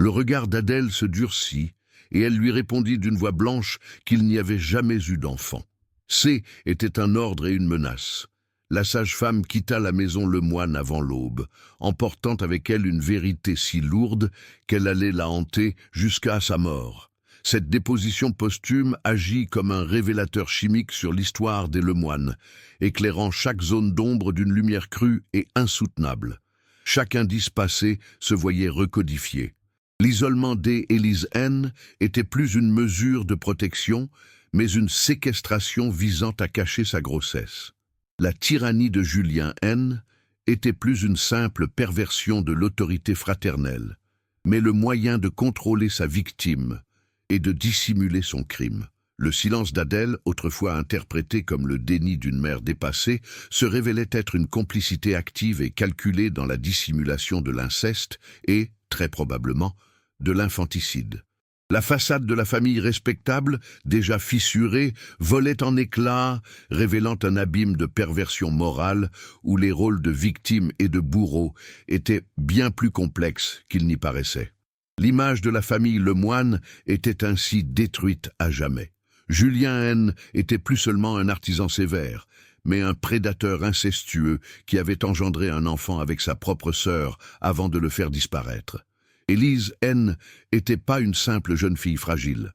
le regard d'Adèle se durcit et elle lui répondit d'une voix blanche qu'il n'y avait jamais eu d'enfant. C était un ordre et une menace. La sage-femme quitta la maison Lemoine avant l'aube, emportant avec elle une vérité si lourde qu'elle allait la hanter jusqu'à sa mort. Cette déposition posthume agit comme un révélateur chimique sur l'histoire des Lemoine, éclairant chaque zone d'ombre d'une lumière crue et insoutenable. Chaque indice passé se voyait recodifié. L'isolement des Élise N était plus une mesure de protection, mais une séquestration visant à cacher sa grossesse. La tyrannie de Julien N était plus une simple perversion de l'autorité fraternelle, mais le moyen de contrôler sa victime et de dissimuler son crime. Le silence d'Adèle, autrefois interprété comme le déni d'une mère dépassée, se révélait être une complicité active et calculée dans la dissimulation de l'inceste et, très probablement, de l'infanticide. La façade de la famille respectable, déjà fissurée, volait en éclats, révélant un abîme de perversion morale où les rôles de victime et de bourreau étaient bien plus complexes qu'il n'y paraissait. L'image de la famille Lemoine était ainsi détruite à jamais. Julien N était plus seulement un artisan sévère, mais un prédateur incestueux qui avait engendré un enfant avec sa propre sœur avant de le faire disparaître. Élise N n'était pas une simple jeune fille fragile,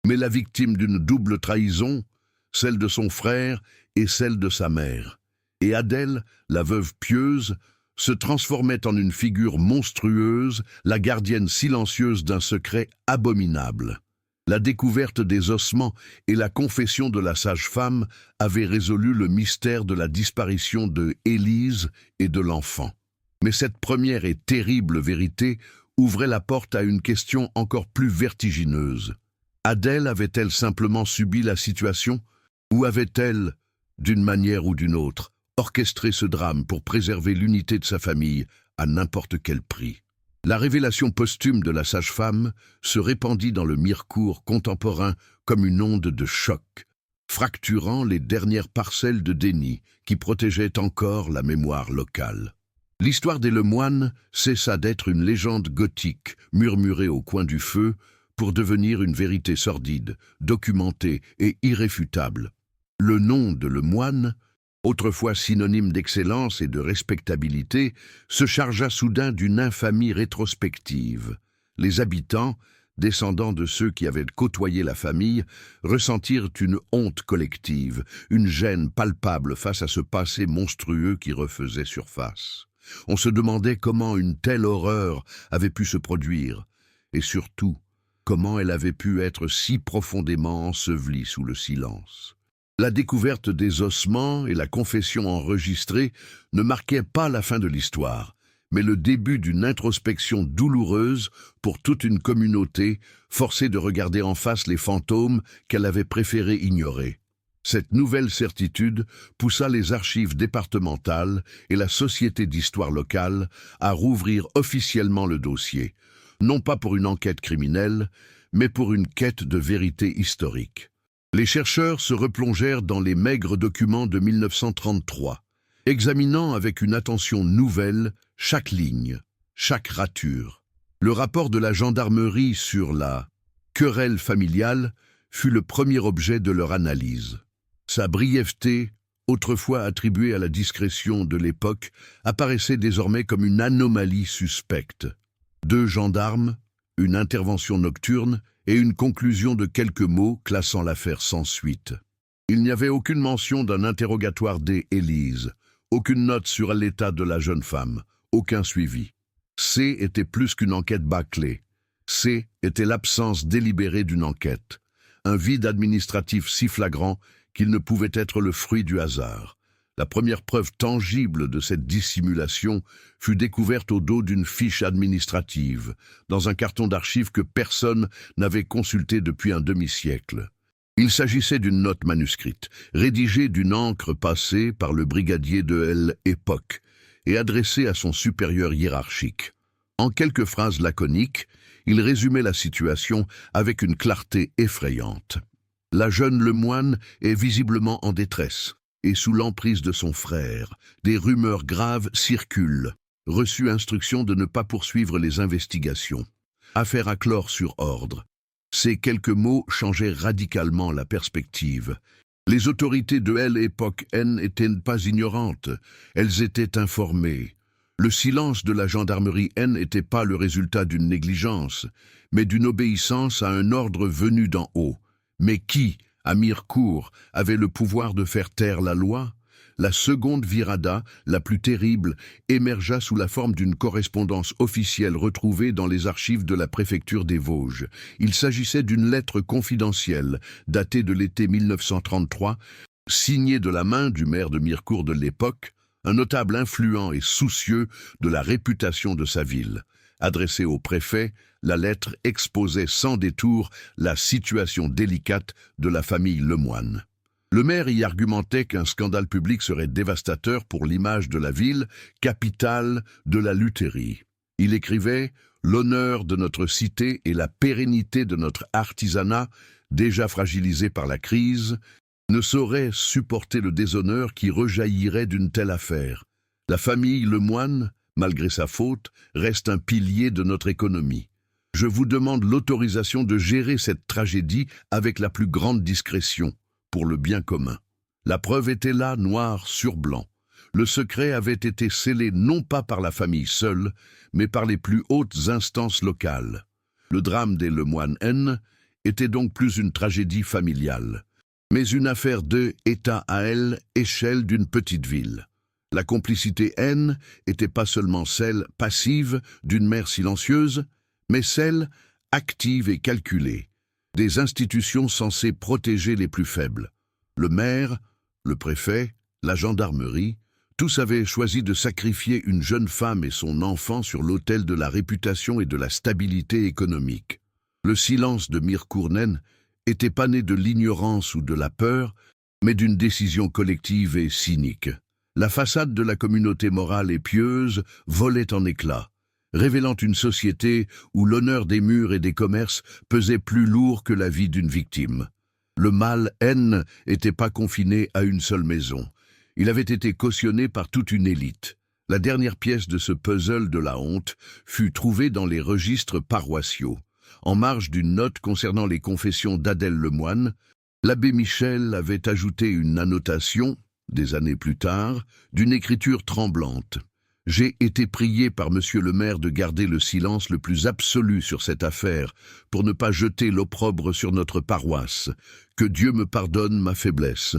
mais la victime d'une double trahison, celle de son frère et celle de sa mère. Et Adèle, la veuve pieuse, se transformait en une figure monstrueuse, la gardienne silencieuse d'un secret abominable. La découverte des ossements et la confession de la sage-femme avaient résolu le mystère de la disparition de Élise et de l'enfant. Mais cette première et terrible vérité ouvrait la porte à une question encore plus vertigineuse. Adèle avait-elle simplement subi la situation, ou avait-elle, d'une manière ou d'une autre, orchestré ce drame pour préserver l'unité de sa famille à n'importe quel prix? La révélation posthume de la sage-femme se répandit dans le Mirecourt contemporain comme une onde de choc, fracturant les dernières parcelles de déni qui protégeaient encore la mémoire locale. L'histoire des Lemoine cessa d'être une légende gothique murmurée au coin du feu pour devenir une vérité sordide, documentée et irréfutable. Le nom de Lemoine, autrefois synonyme d'excellence et de respectabilité, se chargea soudain d'une infamie rétrospective. Les habitants, descendants de ceux qui avaient côtoyé la famille, ressentirent une honte collective, une gêne palpable face à ce passé monstrueux qui refaisait surface. On se demandait comment une telle horreur avait pu se produire, et surtout, comment elle avait pu être si profondément ensevelie sous le silence. La découverte des ossements et la confession enregistrée ne marquaient pas la fin de l'histoire, mais le début d'une introspection douloureuse pour toute une communauté forcée de regarder en face les fantômes qu'elle avait préféré ignorer. Cette nouvelle certitude poussa les archives départementales et la Société d'histoire locale à rouvrir officiellement le dossier, non pas pour une enquête criminelle, mais pour une quête de vérité historique. Les chercheurs se replongèrent dans les maigres documents de 1933, examinant avec une attention nouvelle chaque ligne, chaque rature. Le rapport de la gendarmerie sur la querelle familiale fut le premier objet de leur analyse. Sa brièveté, autrefois attribuée à la discrétion de l'époque, apparaissait désormais comme une anomalie suspecte. 2 gendarmes, une intervention nocturne et une conclusion de quelques mots classant l'affaire sans suite. Il n'y avait aucune mention d'un interrogatoire d'Élise, aucune note sur l'état de la jeune femme, aucun suivi. C était plus qu'une enquête bâclée. C était l'absence délibérée d'une enquête, un vide administratif si flagrant qu'il ne pouvait être le fruit du hasard. La première preuve tangible de cette dissimulation fut découverte au dos d'une fiche administrative, dans un carton d'archives que personne n'avait consulté depuis un demi-siècle. Il s'agissait d'une note manuscrite, rédigée d'une encre passée par le brigadier de l'époque et adressée à son supérieur hiérarchique. En quelques phrases laconiques, il résumait la situation avec une clarté effrayante. La jeune Lemoine est visiblement en détresse, et sous l'emprise de son frère, des rumeurs graves circulent. Reçu instruction de ne pas poursuivre les investigations. Affaire à clore sur ordre. Ces quelques mots changeaient radicalement la perspective. Les autorités de l'époque n'étaient pas ignorantes, elles étaient informées. Le silence de la gendarmerie n'était pas le résultat d'une négligence, mais d'une obéissance à un ordre venu d'en haut. Mais qui, à Mirecourt, avait le pouvoir de faire taire la loi? La seconde virada, la plus terrible, émergea sous la forme d'une correspondance officielle retrouvée dans les archives de la préfecture des Vosges. Il s'agissait d'une lettre confidentielle, datée de l'été 1933, signée de la main du maire de Mirecourt de l'époque, un notable influent et soucieux de la réputation de sa ville. Adressée au préfet, la lettre exposait sans détour la situation délicate de la famille Lemoine. Le maire y argumentait qu'un scandale public serait dévastateur pour l'image de la ville, capitale de la lutherie. Il écrivait « L'honneur de notre cité et la pérennité de notre artisanat, déjà fragilisé par la crise, ne sauraient supporter le déshonneur qui rejaillirait d'une telle affaire. La famille Lemoine, malgré sa faute, reste un pilier de notre économie. Je vous demande l'autorisation de gérer cette tragédie avec la plus grande discrétion, pour le bien commun. » La preuve était là, noir sur blanc. Le secret avait été scellé non pas par la famille seule, mais par les plus hautes instances locales. Le drame des Lemoine N était donc plus une tragédie familiale, mais une affaire de État à l'échelle d'une petite ville. La complicité N était pas seulement celle passive d'une mère silencieuse, mais celle active et calculée, des institutions censées protéger les plus faibles. Le maire, le préfet, la gendarmerie, tous avaient choisi de sacrifier une jeune femme et son enfant sur l'autel de la réputation et de la stabilité économique. Le silence de Mirecourt-N était pas né de l'ignorance ou de la peur, mais d'une décision collective et cynique. La façade de la communauté morale et pieuse volait en éclats, révélant une société où l'honneur des murs et des commerces pesait plus lourd que la vie d'une victime. Le mal N n'était pas confiné à une seule maison. Il avait été cautionné par toute une élite. La dernière pièce de ce puzzle de la honte fut trouvée dans les registres paroissiaux. En marge d'une note concernant les confessions d'Adèle Lemoine, l'abbé Michel avait ajouté une annotation, des années plus tard, d'une écriture tremblante. « J'ai été prié par monsieur le maire de garder le silence le plus absolu sur cette affaire, pour ne pas jeter l'opprobre sur notre paroisse. Que Dieu me pardonne ma faiblesse. »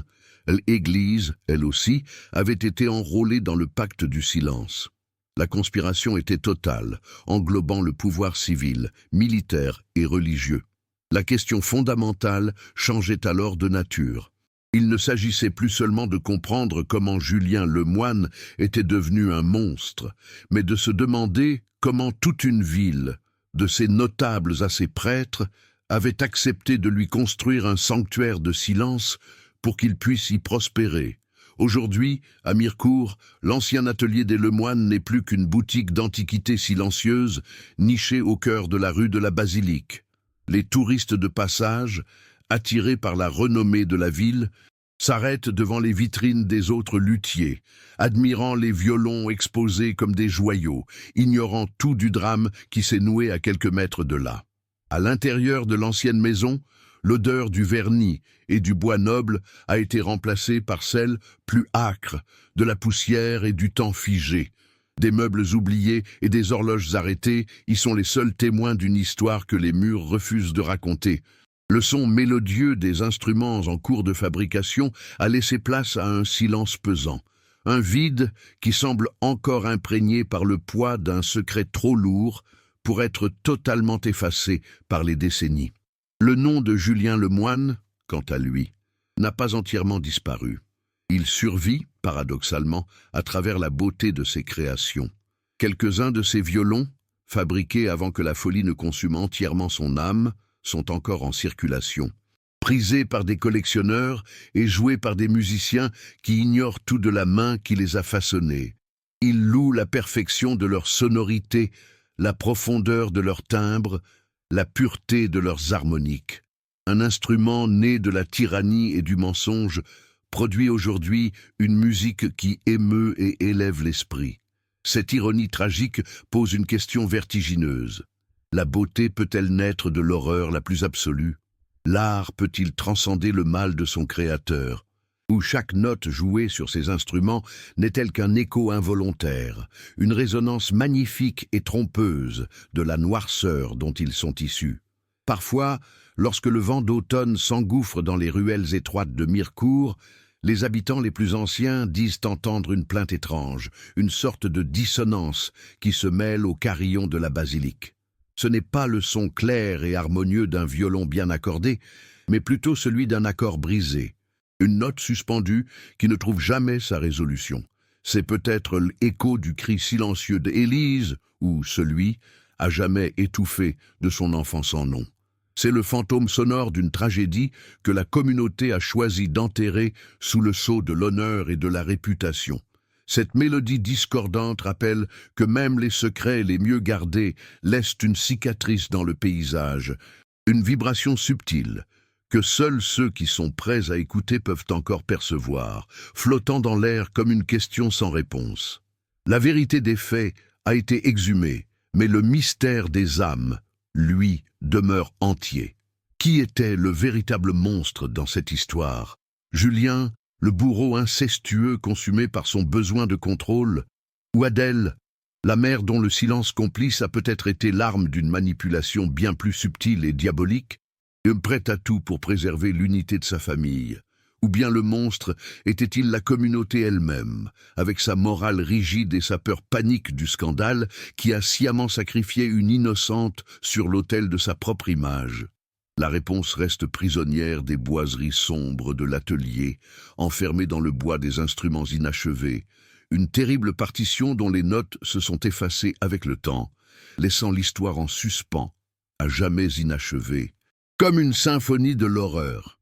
L'Église, elle aussi, avait été enrôlée dans le pacte du silence. La conspiration était totale, englobant le pouvoir civil, militaire et religieux. La question fondamentale changeait alors de nature. Il ne s'agissait plus seulement de comprendre comment Julien Lemoine était devenu un monstre, mais de se demander comment toute une ville, de ses notables à ses prêtres, avait accepté de lui construire un sanctuaire de silence pour qu'il puisse y prospérer. Aujourd'hui, à Mirecourt, l'ancien atelier des Lemoine n'est plus qu'une boutique d'antiquités silencieuse nichée au cœur de la rue de la Basilique. Les touristes de passage, attirés par la renommée de la ville, s'arrêtent devant les vitrines des autres luthiers, admirant les violons exposés comme des joyaux, ignorant tout du drame qui s'est noué à quelques mètres de là. À l'intérieur de l'ancienne maison, l'odeur du vernis et du bois noble a été remplacée par celle, plus âcre, de la poussière et du temps figé. Des meubles oubliés et des horloges arrêtées y sont les seuls témoins d'une histoire que les murs refusent de raconter. Le son mélodieux des instruments en cours de fabrication a laissé place à un silence pesant, un vide qui semble encore imprégné par le poids d'un secret trop lourd pour être totalement effacé par les décennies. Le nom de Julien Lemoine, quant à lui, n'a pas entièrement disparu. Il survit, paradoxalement, à travers la beauté de ses créations. Quelques-uns de ses violons, fabriqués avant que la folie ne consume entièrement son âme, sont encore en circulation. Prisés par des collectionneurs et joués par des musiciens qui ignorent tout de la main qui les a façonnés. Ils louent la perfection de leur sonorité, la profondeur de leur timbre, la pureté de leurs harmoniques. Un instrument né de la tyrannie et du mensonge produit aujourd'hui une musique qui émeut et élève l'esprit. Cette ironie tragique pose une question vertigineuse. La beauté peut-elle naître de l'horreur la plus absolue? L'art peut-il transcender le mal de son créateur? Où chaque note jouée sur ces instruments n'est-elle qu'un écho involontaire, une résonance magnifique et trompeuse de la noirceur dont ils sont issus? Parfois, lorsque le vent d'automne s'engouffre dans les ruelles étroites de Mirecourt, les habitants les plus anciens disent entendre une plainte étrange, une sorte de dissonance qui se mêle aux carillons de la basilique. Ce n'est pas le son clair et harmonieux d'un violon bien accordé, mais plutôt celui d'un accord brisé, une note suspendue qui ne trouve jamais sa résolution. C'est peut-être l'écho du cri silencieux d'Élise, ou celui, à jamais étouffé, de son enfant sans nom. C'est le fantôme sonore d'une tragédie que la communauté a choisi d'enterrer sous le sceau de l'honneur et de la réputation. Cette mélodie discordante rappelle que même les secrets les mieux gardés laissent une cicatrice dans le paysage, une vibration subtile que seuls ceux qui sont prêts à écouter peuvent encore percevoir, flottant dans l'air comme une question sans réponse. La vérité des faits a été exhumée, mais le mystère des âmes, lui, demeure entier. Qui était le véritable monstre dans cette histoire? Julien, le bourreau incestueux consumé par son besoin de contrôle? Ou Adèle, la mère dont le silence complice a peut-être été l'arme d'une manipulation bien plus subtile et diabolique, et prête à tout pour préserver l'unité de sa famille? Ou bien le monstre était-il la communauté elle-même, avec sa morale rigide et sa peur panique du scandale, qui a sciemment sacrifié une innocente sur l'autel de sa propre image? La réponse reste prisonnière des boiseries sombres de l'atelier, enfermée dans le bois des instruments inachevés, une terrible partition dont les notes se sont effacées avec le temps, laissant l'histoire en suspens, à jamais inachevée, comme une symphonie de l'horreur.